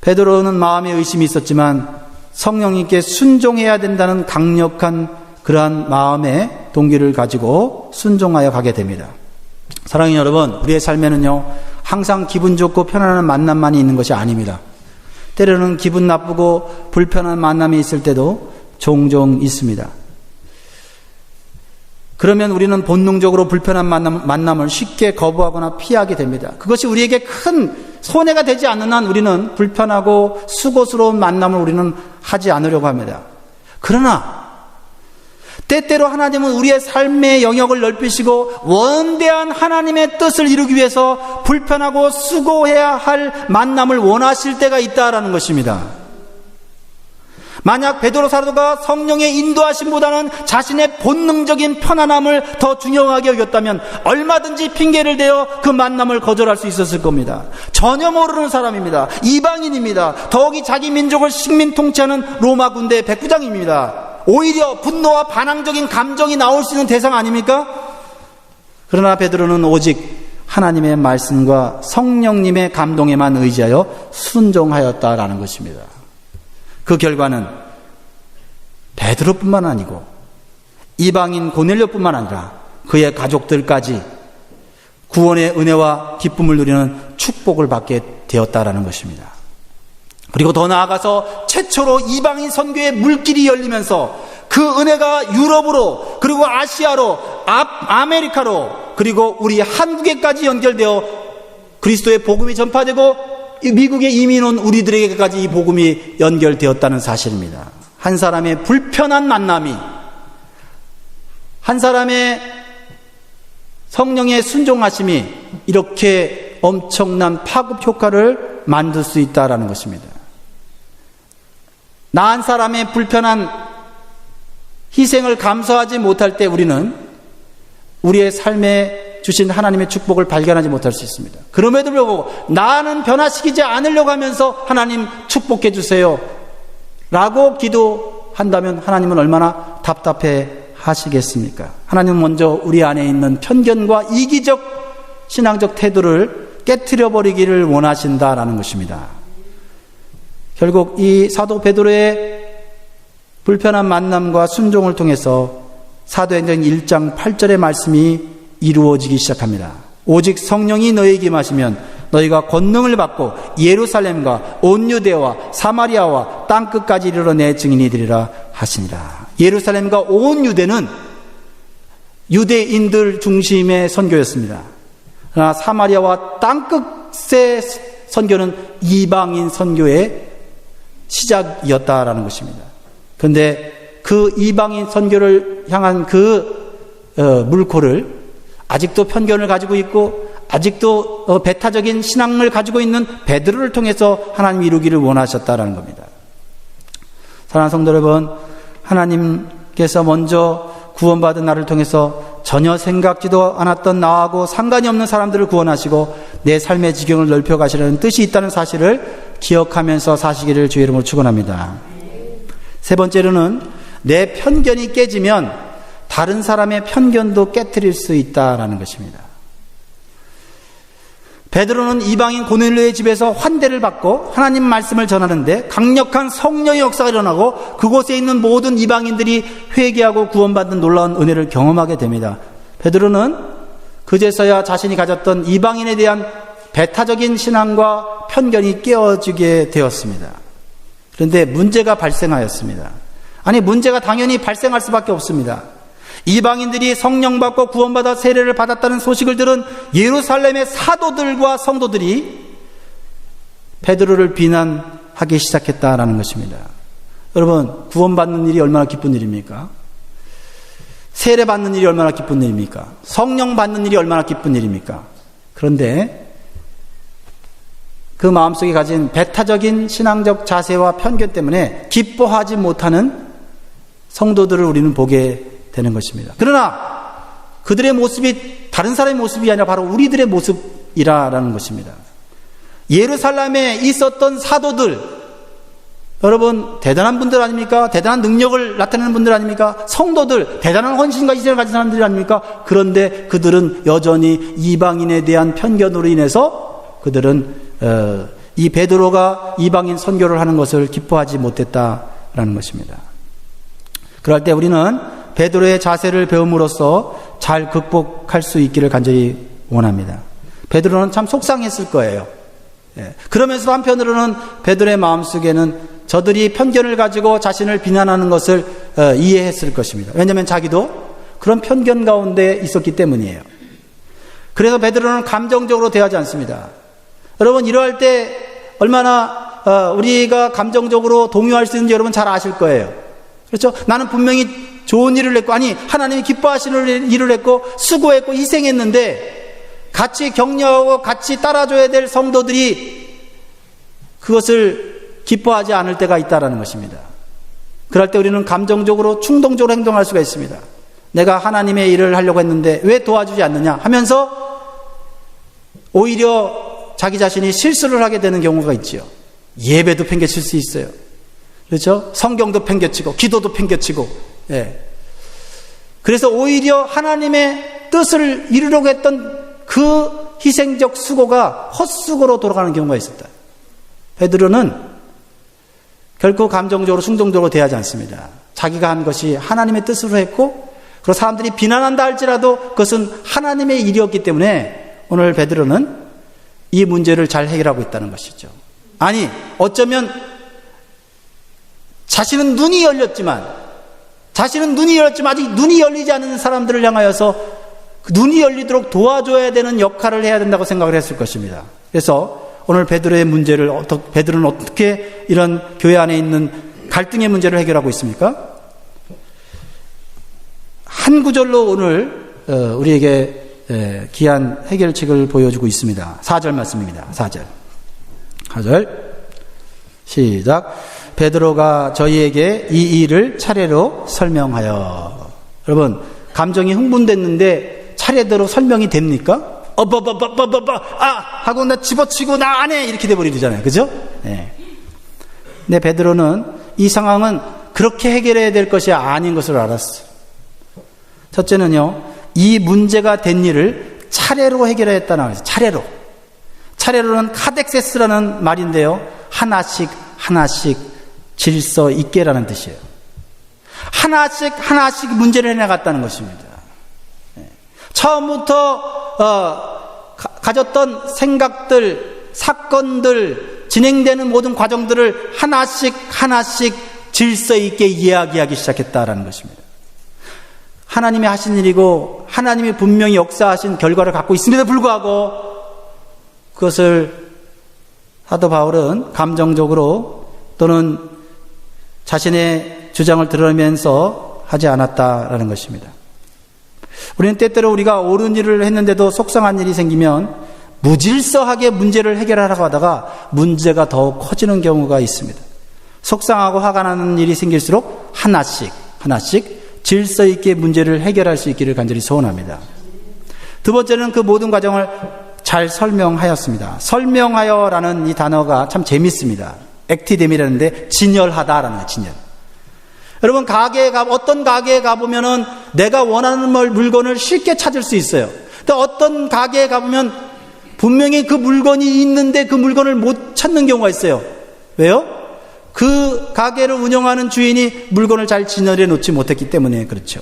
베드로는 마음에 의심이 있었지만 성령님께 순종해야 된다는 강력한 그러한 마음의 동기를 가지고 순종하여 가게 됩니다. 사랑하는 여러분, 우리의 삶에는요 항상 기분 좋고 편안한 만남만이 있는 것이 아닙니다. 때로는 기분 나쁘고 불편한 만남이 있을 때도 종종 있습니다. 그러면 우리는 본능적으로 불편한 만남을 쉽게 거부하거나 피하게 됩니다. 그것이 우리에게 큰 손해가 되지 않는 한 우리는 불편하고 수고스러운 만남을 우리는 하지 않으려고 합니다. 그러나 때때로 하나님은 우리의 삶의 영역을 넓히시고 원대한 하나님의 뜻을 이루기 위해서 불편하고 수고해야 할 만남을 원하실 때가 있다라는 것입니다. 만약 베드로 사도가 성령의 인도하심보다는 자신의 본능적인 편안함을 더 중요하게 여겼다면 얼마든지 핑계를 대어 그 만남을 거절할 수 있었을 겁니다. 전혀 모르는 사람입니다. 이방인입니다. 더욱이 자기 민족을 식민 통치하는 로마 군대 백부장입니다. 오히려 분노와 반항적인 감정이 나올 수 있는 대상 아닙니까? 그러나 베드로는 오직 하나님의 말씀과 성령님의 감동에만 의지하여 순종하였다라는 것입니다. 그 결과는 베드로뿐만 아니고 이방인 고넬료뿐만 아니라 그의 가족들까지 구원의 은혜와 기쁨을 누리는 축복을 받게 되었다라는 것입니다. 그리고 더 나아가서 최초로 이방인 선교의 물길이 열리면서 그 은혜가 유럽으로 그리고 아시아로 아메리카로 그리고 우리 한국에까지 연결되어 그리스도의 복음이 전파되고 미국에 이민 온 우리들에게까지 이 복음이 연결되었다는 사실입니다. 한 사람의 불편한 만남이 한 사람의 성령의 순종하심이 이렇게 엄청난 파급 효과를 만들 수 있다는 것입니다. 나 한 사람의 불편한 희생을 감수하지 못할 때 우리는 우리의 삶에 주신 하나님의 축복을 발견하지 못할 수 있습니다. 그럼에도 불구하고 나는 변화시키지 않으려고 하면서 하나님 축복해 주세요 라고 기도한다면 하나님은 얼마나 답답해 하시겠습니까? 하나님은 먼저 우리 안에 있는 편견과 이기적 신앙적 태도를 깨트려 버리기를 원하신다라는 것입니다. 결국 이 사도 베드로의 불편한 만남과 순종을 통해서 사도행전 1장 8절의 말씀이 이루어지기 시작합니다. 오직 성령이 너희에게 임하시면 너희가 권능을 받고 예루살렘과 온 유대와 사마리아와 땅끝까지 이르러 내 증인이 되리라 하시니라. 예루살렘과 온 유대는 유대인들 중심의 선교였습니다. 그러나 사마리아와 땅끝의 선교는 이방인 선교의 시작이었다라는 것입니다. 그런데 그 이방인 선교를 향한 물꼬를 아직도 편견을 가지고 있고 아직도 배타적인 신앙을 가지고 있는 베드로를 통해서 하나님이 이루기를 원하셨다라는 겁니다. 사랑하는 성도 여러분, 하나님께서 먼저 구원받은 나를 통해서 전혀 생각지도 않았던 나하고 상관이 없는 사람들을 구원하시고 내 삶의 지경을 넓혀가시려는 뜻이 있다는 사실을 기억하면서 사시기를 주의 이름으로 축원합니다. 세 번째로는 내 편견이 깨지면 다른 사람의 편견도 깨트릴 수 있다라는 것입니다. 베드로는 이방인 고넬료의 집에서 환대를 받고 하나님 말씀을 전하는데 강력한 성령의 역사가 일어나고 그곳에 있는 모든 이방인들이 회개하고 구원받는 놀라운 은혜를 경험하게 됩니다. 베드로는 그제서야 자신이 가졌던 이방인에 대한 배타적인 신앙과 편견이 깨어지게 되었습니다. 그런데 문제가 발생하였습니다. 아니, 문제가 당연히 발생할 수밖에 없습니다. 이방인들이 성령 받고 구원받아 세례를 받았다는 소식을 들은 예루살렘의 사도들과 성도들이 베드로를 비난하기 시작했다라는 것입니다. 여러분, 구원받는 일이 얼마나 기쁜 일입니까? 세례 받는 일이 얼마나 기쁜 일입니까? 성령 받는 일이 얼마나 기쁜 일입니까? 그런데 그 마음속에 가진 배타적인 신앙적 자세와 편견 때문에 기뻐하지 못하는 성도들을 우리는 보게 되는 것입니다. 그러나 그들의 모습이 다른 사람의 모습이 아니라 바로 우리들의 모습이라는 것입니다. 예루살렘에 있었던 사도들, 여러분 대단한 분들 아닙니까? 대단한 능력을 나타내는 분들 아닙니까? 성도들, 대단한 헌신과 희생을 가진 사람들이 아닙니까? 그런데 그들은 여전히 이방인에 대한 편견으로 인해서 그들은 이 베드로가 이방인 선교를 하는 것을 기뻐하지 못했다라는 것입니다. 그럴 때 우리는 베드로의 자세를 배움으로써 잘 극복할 수 있기를 간절히 원합니다. 베드로는 참 속상했을 거예요. 그러면서 한편으로는 베드로의 마음속에는 저들이 편견을 가지고 자신을 비난하는 것을 이해했을 것입니다. 왜냐하면 자기도 그런 편견 가운데 있었기 때문이에요. 그래서 베드로는 감정적으로 대하지 않습니다. 여러분, 이러할 때 얼마나 우리가 감정적으로 동요할 수 있는지 여러분 잘 아실 거예요. 그렇죠? 나는 분명히 좋은 일을 했고, 아니 하나님이 기뻐하시는 일을 했고 수고했고 희생했는데 같이 격려하고 같이 따라줘야 될 성도들이 그것을 기뻐하지 않을 때가 있다는 것입니다. 그럴 때 우리는 감정적으로 충동적으로 행동할 수가 있습니다. 내가 하나님의 일을 하려고 했는데 왜 도와주지 않느냐 하면서 오히려 자기 자신이 실수를 하게 되는 경우가 있지요. 예배도 팽개칠 수 있어요. 그렇죠? 성경도 팽개치고 기도도 팽개치고. 그래서 오히려 하나님의 뜻을 이루려고 했던 그 희생적 수고가 헛수고로 돌아가는 경우가 있었다. 베드로는 결코 감정적으로 충동적으로 대하지 않습니다. 자기가 한 것이 하나님의 뜻으로 했고, 그리고 사람들이 비난한다 할지라도 그것은 하나님의 일이었기 때문에 오늘 베드로는 이 문제를 잘 해결하고 있다는 것이죠. 아니, 어쩌면 자신은 눈이 열렸지만 아직 눈이 열리지 않은 사람들을 향하여서 눈이 열리도록 도와줘야 되는 역할을 해야 된다고 생각을 했을 것입니다. 그래서 오늘 베드로의 문제를 베드로는 어떻게 이런 교회 안에 있는 갈등의 문제를 해결하고 있습니까? 한 구절로 오늘 우리에게 귀한 해결책을 보여주고 있습니다. 4절 말씀입니다. 4절 시작. 베드로가 저희에게 이 일을 차례로 설명하여. 여러분, 감정이 흥분됐는데 차례대로 설명이 됩니까? 하고 나 집어치고 나 안 해 이렇게 돼버리잖아요. 그죠? 네. 근데 베드로는 이 상황은 그렇게 해결해야 될 것이 아닌 것을 알았어요. 첫째는요, 이 문제가 된 일을 차례로 해결했다는 거예요. 차례로는 카덱세스라는 말인데요, 하나씩 질서 있게라는 뜻이에요. 하나씩 문제를 해나갔다는 것입니다. 처음부터 가졌던 생각들, 사건들, 진행되는 모든 과정들을 하나씩 질서 있게 이야기하기 시작했다라는 것입니다. 하나님이 하신 일이고 하나님이 분명히 역사하신 결과를 갖고 있음에도 불구하고 그것을 사도 바울은 감정적으로 또는 자신의 주장을 드러내면서 하지 않았다라는 것입니다. 우리는 때때로 우리가 옳은 일을 했는데도 속상한 일이 생기면 무질서하게 문제를 해결하려고 하다가 문제가 더 커지는 경우가 있습니다. 속상하고 화가 나는 일이 생길수록 하나씩 질서 있게 문제를 해결할 수 있기를 간절히 소원합니다. 두 번째는 그 모든 과정을 잘 설명하였습니다. 설명하여라는 이 단어가 참 재밌습니다. 액티뎀이라는데 진열하다라는 거예요. 진열. 여러분 어떤 가게에 가보면은 내가 원하는 물건을 쉽게 찾을 수 있어요. 또 어떤 가게에 가보면 분명히 그 물건이 있는데 그 물건을 못 찾는 경우가 있어요. 왜요? 그 가게를 운영하는 주인이 물건을 잘 진열해 놓지 못했기 때문에 그렇죠.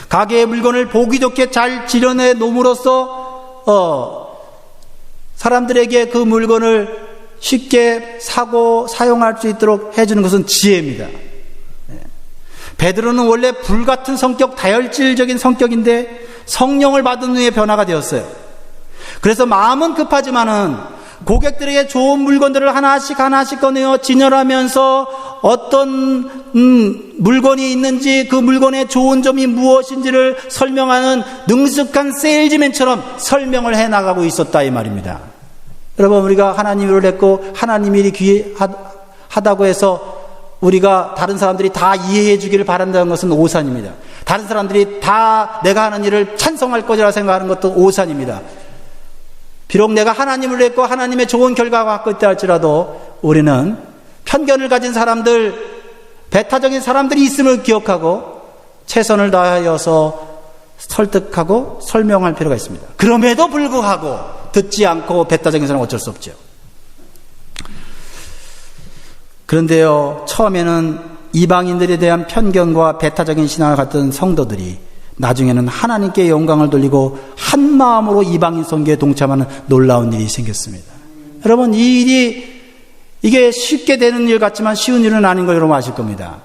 가게의 물건을 보기 좋게 잘 진열해 놓음으로써 사람들에게 그 물건을 쉽게 사고 사용할 수 있도록 해주는 것은 지혜입니다. 베드로는 원래 불같은 성격, 다혈질적인 성격인데 성령을 받은 후에 변화가 되었어요. 그래서 마음은 급하지만은 고객들에게 좋은 물건들을 하나씩 꺼내어 진열하면서 어떤 물건이 있는지 그 물건의 좋은 점이 무엇인지를 설명하는 능숙한 세일즈맨처럼 설명을 해나가고 있었다 이 말입니다. 여러분 우리가 하나님을 했고 하나님 일이 귀하다고 해서 우리가 다른 사람들이 다 이해해 주기를 바란다는 것은 오산입니다. 다른 사람들이 다 내가 하는 일을 찬성할 것이라 생각하는 것도 오산입니다. 비록 내가 하나님을 했고 하나님의 좋은 결과가 갖고 있다 할지라도 우리는 편견을 가진 사람들, 배타적인 사람들이 있음을 기억하고 최선을 다하여서 설득하고 설명할 필요가 있습니다. 그럼에도 불구하고 듣지 않고 배타적인 사람은 어쩔 수 없죠. 그런데요, 처음에는 이방인들에 대한 편견과 배타적인 신앙을 갖던 성도들이 나중에는 하나님께 영광을 돌리고 한 마음으로 이방인 선교에 동참하는 놀라운 일이 생겼습니다. 여러분 이게 쉽게 되는 일 같지만 쉬운 일은 아닌 걸 여러분 아실 겁니다.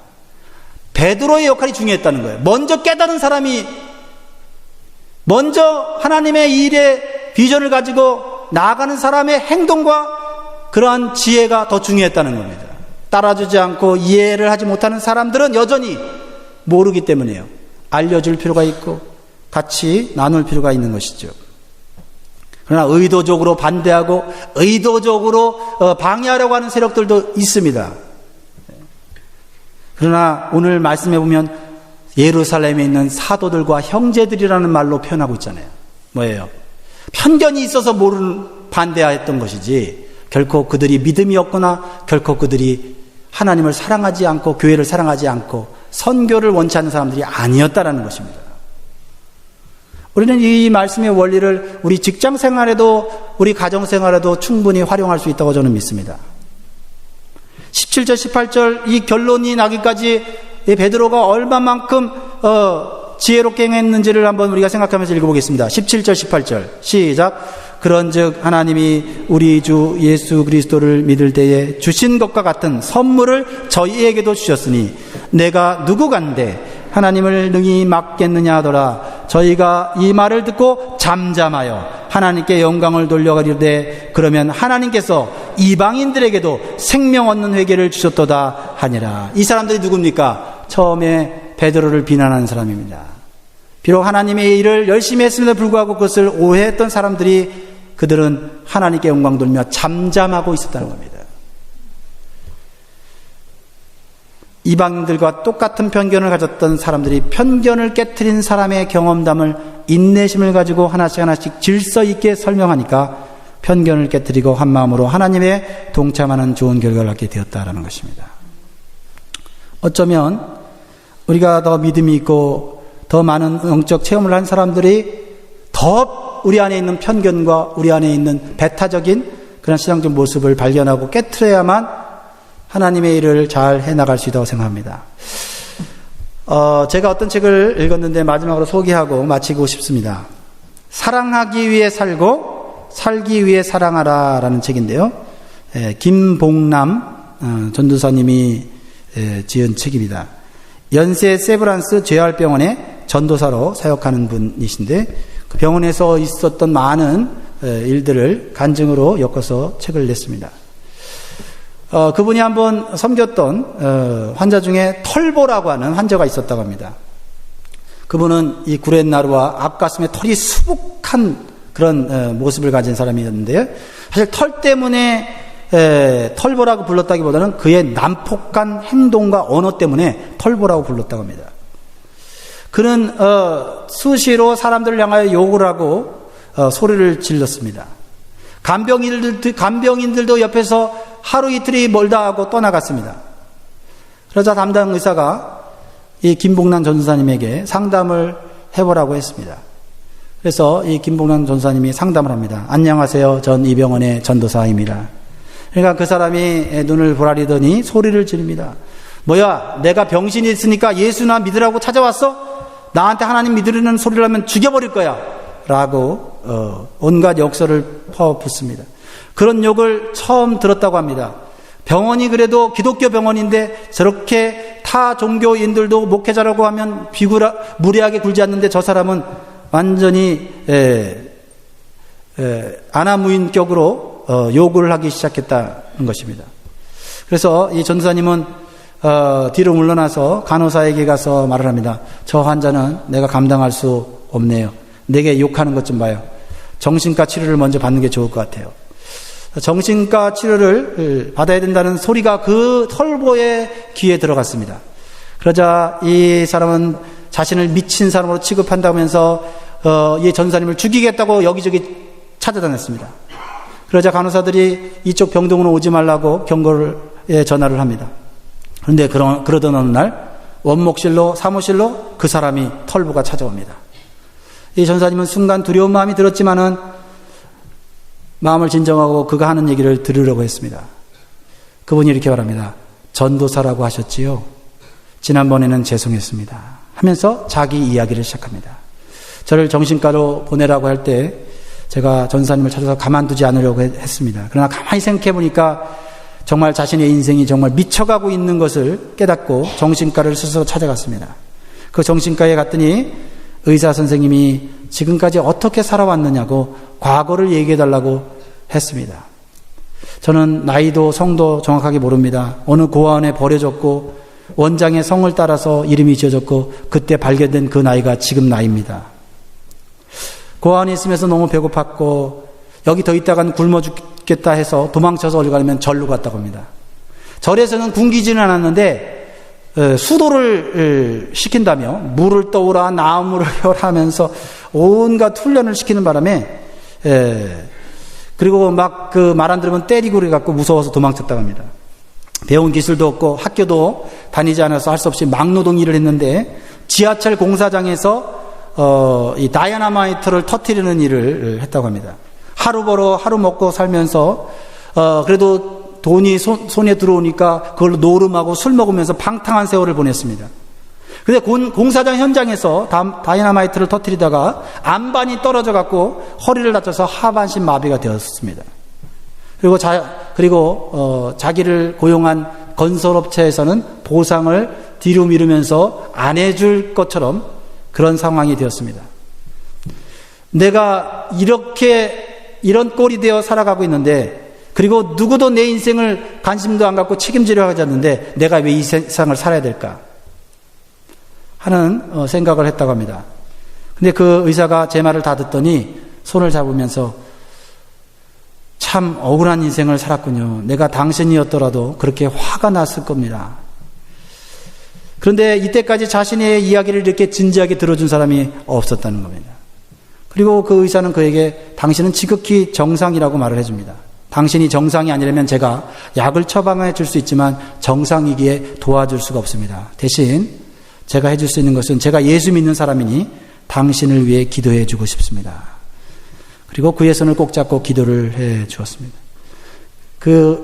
베드로의 역할이 중요했다는 거예요. 먼저 깨달은 사람이 먼저 하나님의 일에 비전을 가지고 나아가는 사람의 행동과 그러한 지혜가 더 중요했다는 겁니다. 따라주지 않고 이해를 하지 못하는 사람들은 여전히 모르기 때문이에요. 알려줄 필요가 있고 같이 나눌 필요가 있는 것이죠. 그러나 의도적으로 반대하고 의도적으로 방해하려고 하는 세력들도 있습니다. 그러나 오늘 말씀해 보면 예루살렘에 있는 사도들과 형제들이라는 말로 표현하고 있잖아요. 뭐예요? 편견이 있어서 반대했던 것이지 결코 그들이 믿음이 없거나 결코 그들이 하나님을 사랑하지 않고 교회를 사랑하지 않고 선교를 원치 않는 사람들이 아니었다라는 것입니다. 우리는 이 말씀의 원리를 우리 직장 생활에도 우리 가정 생활에도 충분히 활용할 수 있다고 저는 믿습니다. 17절 18절 이 결론이 나기까지 베드로가 얼마만큼 지혜롭게 행했는지를 한번 우리가 생각하면서 읽어보겠습니다. 17절 18절 시작. 그런즉 하나님이 우리 주 예수 그리스도를 믿을 때에 주신 것과 같은 선물을 저희에게도 주셨으니 내가 누구간데 하나님을 능히 막겠느냐 하더라. 저희가 이 말을 듣고 잠잠하여 하나님께 영광을 돌려가리되 그러면 하나님께서 이방인들에게도 생명 얻는 회개를 주셨도다 하니라. 이 사람들이 누굽니까? 처음에 베드로를 비난하는 사람입니다. 비록 하나님의 일을 열심히 했음에도 불구하고 그것을 오해했던 사람들이 그들은 하나님께 영광 돌리며 잠잠하고 있었다는 겁니다. 이방인들과 똑같은 편견을 가졌던 사람들이 편견을 깨트린 사람의 경험담을 인내심을 가지고 하나씩 질서 있게 설명하니까 편견을 깨트리고 한 마음으로 하나님의 동참하는 좋은 결과를 갖게 되었다라는 것입니다. 어쩌면 우리가 더 믿음이 있고 더 많은 영적 체험을 한 사람들이 더 우리 안에 있는 편견과 우리 안에 있는 배타적인 그런 신앙적 모습을 발견하고 깨트려야만 하나님의 일을 잘 해나갈 수 있다고 생각합니다. 제가 어떤 책을 읽었는데 마지막으로 소개하고 마치고 싶습니다. 사랑하기 위해 살고 살기 위해 사랑하라 라는 책인데요. 김봉남 전도사님이 지은 책입니다. 연세 세브란스 재활병원의 전도사로 사역하는 분이신데 그 병원에서 있었던 많은 일들을 간증으로 엮어서 책을 냈습니다. 그분이 한번 섬겼던 환자 중에 털보라고 하는 환자가 있었다고 합니다. 그분은 이 구렛나루와 앞가슴에 털이 수북한 그런 모습을 가진 사람이었는데요. 사실 털 때문에 털보라고 불렀다기보다는 그의 난폭한 행동과 언어 때문에 털보라고 불렀다고 합니다. 그는 수시로 사람들을 향하여 욕을 하고 소리를 질렀습니다. 간병인들도 옆에서 하루 이틀이 멀다 하고 떠나갔습니다. 그러자 담당 의사가 이 김봉란 전도사님에게 상담을 해보라고 했습니다. 그래서 이 김봉란 전도사님이 상담을 합니다. 안녕하세요. 전 이 병원의 전도사입니다. 그러니까 그 사람이 눈을 보라리더니 소리를 지릅니다. 뭐야, 내가 병신이 있으니까 예수나 믿으라고 찾아왔어? 나한테 하나님 믿으려는 소리를 하면 죽여버릴 거야. 라고 온갖 역설을 퍼붓습니다. 그런 욕을 처음 들었다고 합니다. 병원이 그래도 기독교 병원인데 저렇게 타 종교인들도 목회자라고 하면 무례하게 굴지 않는데 저 사람은 완전히 아나무인격으로 욕을 하기 시작했다는 것입니다. 그래서 이 전도사님은 뒤로 물러나서 간호사에게 가서 말을 합니다. 저 환자는 내가 감당할 수 없네요. 내게 욕하는 것 좀 봐요. 정신과 치료를 먼저 받는 게 좋을 것 같아요. 정신과 치료를 받아야 된다는 소리가 그 털보의 귀에 들어갔습니다. 그러자 이 사람은 자신을 미친 사람으로 취급한다면서 이 전도사님을 죽이겠다고 여기저기 찾아다녔습니다. 그러자 간호사들이 이쪽 병동으로 오지 말라고 경고를 전화를 합니다. 그런데 그러던 어느 날 원목실로 사무실로 그 사람이 털보가 찾아옵니다. 이 전사님은 순간 두려운 마음이 들었지만은 마음을 진정하고 그가 하는 얘기를 들으려고 했습니다. 그분이 이렇게 말합니다. 전도사라고 하셨지요? 지난번에는 죄송했습니다. 하면서 자기 이야기를 시작합니다. 저를 정신과로 보내라고 할 때 제가 전사님을 찾아서 가만두지 않으려고 했습니다. 그러나 가만히 생각해 보니까 정말 자신의 인생이 정말 미쳐가고 있는 것을 깨닫고 정신과를 스스로 찾아갔습니다. 그 정신과에 갔더니 의사 선생님이 지금까지 어떻게 살아왔느냐고 과거를 얘기해달라고 했습니다. 저는 나이도 성도 정확하게 모릅니다. 어느 고아원에 버려졌고 원장의 성을 따라서 이름이 지어졌고 그때 발견된 그 나이가 지금 나이입니다. 고아원에 있으면서 너무 배고팠고 여기 더 있다간 굶어 죽겠다 해서 도망쳐서 어디 가려면 절로 갔다고 합니다. 절에서는 굶기지는 않았는데 수도를 시킨다며 물을 떠오라 나무를 혈하면서 온갖 훈련을 시키는 바람에 그리고 막 그 말 안 들으면 때리고 그래갖고 무서워서 도망쳤다고 합니다. 배운 기술도 없고 학교도 다니지 않아서 할 수 없이 막노동 일을 했는데 지하철 공사장에서 이 다이나마이트를 터뜨리는 일을 했다고 합니다. 하루 벌어 하루 먹고 살면서 그래도 돈이 손에 들어오니까 그걸로 노름하고 술 먹으면서 방탕한 세월을 보냈습니다. 근데 공사장 현장에서 다이나마이트를 터뜨리다가 안반이 떨어져 갖고 허리를 다쳐서 하반신 마비가 되었습니다. 그리고 자기를 고용한 건설업체에서는 보상을 뒤로 미루면서 안 해줄 것처럼 그런 상황이 되었습니다. 내가 이런 꼴이 되어 살아가고 있는데 그리고 누구도 내 인생을 관심도 안 갖고 책임지려 하지 않는데 내가 왜 이 세상을 살아야 될까 하는 생각을 했다고 합니다. 근데 그 의사가 제 말을 다 듣더니 손을 잡으면서 참 억울한 인생을 살았군요. 내가 당신이었더라도 그렇게 화가 났을 겁니다. 그런데 이때까지 자신의 이야기를 이렇게 진지하게 들어준 사람이 없었다는 겁니다. 그리고 그 의사는 그에게 당신은 지극히 정상이라고 말을 해줍니다. 당신이 정상이 아니라면 제가 약을 처방해 줄 수 있지만 정상이기에 도와줄 수가 없습니다. 대신 제가 해줄 수 있는 것은 제가 예수 믿는 사람이니 당신을 위해 기도해 주고 싶습니다. 그리고 그의 손을 꼭 잡고 기도를 해 주었습니다.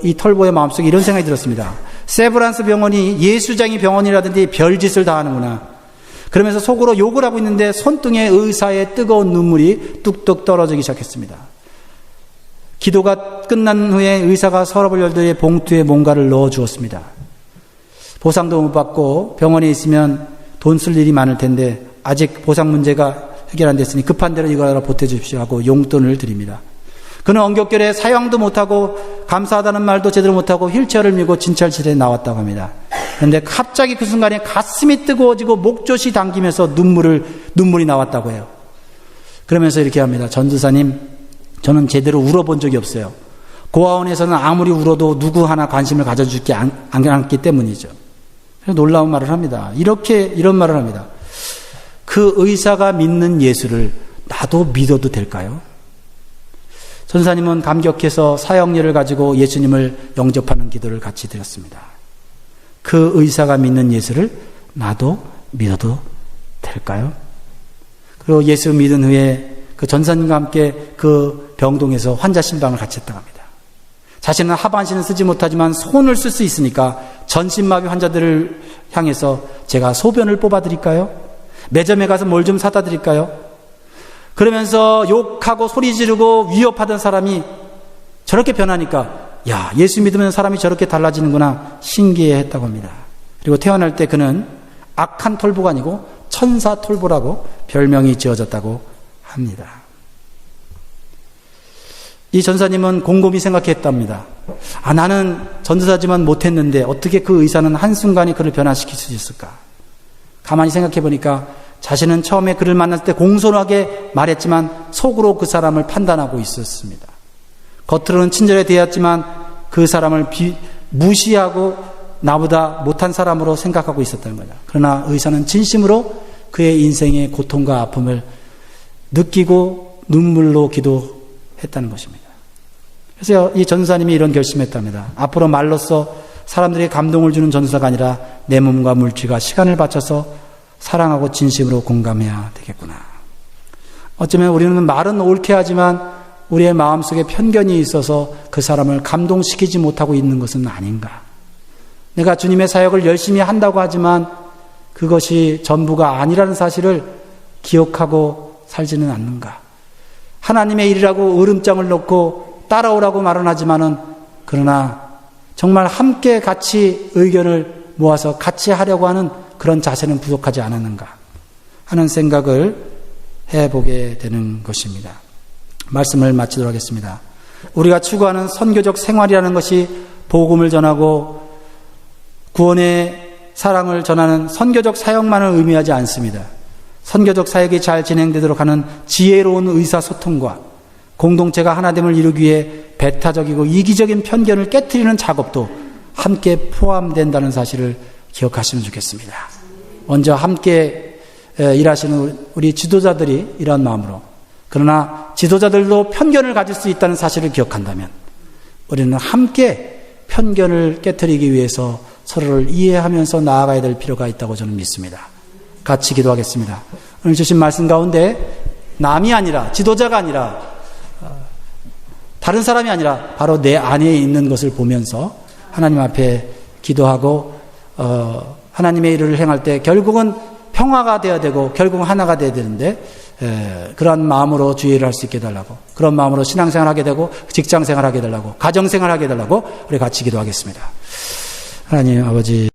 이 털보의 마음속에 이런 생각이 들었습니다. 세브란스 병원이 예수장이 병원이라든지 별짓을 다 하는구나. 그러면서 속으로 욕을 하고 있는데 손등에 의사의 뜨거운 눈물이 뚝뚝 떨어지기 시작했습니다. 기도가 끝난 후에 의사가 서랍을 열더니 봉투에 뭔가를 넣어 주었습니다. 보상도 못 받고 병원에 있으면 돈 쓸 일이 많을 텐데 아직 보상 문제가 해결 안 됐으니 급한 대로 이거 하나 보태주십시오 하고 용돈을 드립니다. 그는 원격결에 사형도 못하고 감사하다는 말도 제대로 못하고 휠체어를 밀고 진찰실에 나왔다고 합니다. 그런데 갑자기 그 순간에 가슴이 뜨거워지고 목젖이 당기면서 눈물이 나왔다고 해요. 그러면서 이렇게 합니다. 전도사님, 저는 제대로 울어본 적이 없어요. 고아원에서는 아무리 울어도 누구 하나 관심을 가져주지 않기 때문이죠. 그래서 놀라운 말을 합니다. 이런 말을 합니다. 그 의사가 믿는 예수를 나도 믿어도 될까요? 전사님은 감격해서 사형리를 가지고 예수님을 영접하는 기도를 같이 드렸습니다. 그 의사가 믿는 예수를 나도 믿어도 될까요? 그리고 예수 믿은 후에 그 전사님과 함께 그 병동에서 환자 신방을 같이 했다고 합니다. 자신은 하반신을 쓰지 못하지만 손을 쓸 수 있으니까 전신마비 환자들을 향해서 제가 소변을 뽑아드릴까요? 매점에 가서 뭘 좀 사다 드릴까요? 그러면서 욕하고 소리 지르고 위협하던 사람이 저렇게 변하니까 야, 예수 믿으면 사람이 저렇게 달라지는구나 신기해했다고 합니다. 그리고 태어날 때 그는 악한 톨보가 아니고 천사 톨보라고 별명이 지어졌다고 합니다. 이 전사님은 곰곰이 생각했답니다. 나는 전도사지만 못했는데 어떻게 그 의사는 한순간에 그를 변화시킬 수 있을까? 가만히 생각해 보니까 자신은 처음에 그를 만났을 때 공손하게 말했지만 속으로 그 사람을 판단하고 있었습니다. 겉으로는 친절해 대했지만 그 사람을 무시하고 나보다 못한 사람으로 생각하고 있었다는 거죠. 그러나 의사는 진심으로 그의 인생의 고통과 아픔을 느끼고 눈물로 기도했다는 것입니다. 그래서 이 전도사님이 이런 결심했답니다. 앞으로 말로써 사람들에게 감동을 주는 전도사가 아니라 내 몸과 물질과 시간을 바쳐서 사랑하고 진심으로 공감해야 되겠구나. 어쩌면 우리는 말은 옳게 하지만 우리의 마음속에 편견이 있어서 그 사람을 감동시키지 못하고 있는 것은 아닌가. 내가 주님의 사역을 열심히 한다고 하지만 그것이 전부가 아니라는 사실을 기억하고 살지는 않는가. 하나님의 일이라고 으름장을 놓고 따라오라고 말은 하지만은 그러나 정말 함께 같이 의견을 모아서 같이 하려고 하는 그런 자세는 부족하지 않았는가 하는 생각을 해보게 되는 것입니다. 말씀을 마치도록 하겠습니다. 우리가 추구하는 선교적 생활이라는 것이 복음을 전하고 구원의 사랑을 전하는 선교적 사역만을 의미하지 않습니다. 선교적 사역이 잘 진행되도록 하는 지혜로운 의사소통과 공동체가 하나됨을 이루기 위해 배타적이고 이기적인 편견을 깨트리는 작업도 함께 포함된다는 사실을 기억하시면 좋겠습니다. 먼저 함께 일하시는 우리 지도자들이 이런 마음으로, 그러나 지도자들도 편견을 가질 수 있다는 사실을 기억한다면 우리는 함께 편견을 깨트리기 위해서 서로를 이해하면서 나아가야 될 필요가 있다고 저는 믿습니다. 같이 기도하겠습니다. 오늘 주신 말씀 가운데 남이 아니라, 지도자가 아니라, 다른 사람이 아니라 바로 내 안에 있는 것을 보면서 하나님 앞에 기도하고 하나님의 일을 행할 때 결국은 평화가 되어야 되고 결국은 하나가 되어야 되는데 그런 마음으로 주의를 할 수 있게 해달라고, 그런 마음으로 신앙생활 하게 되고 직장생활 하게 해달라고, 가정생활 하게 해달라고 우리 같이 기도하겠습니다. 하나님 아버지,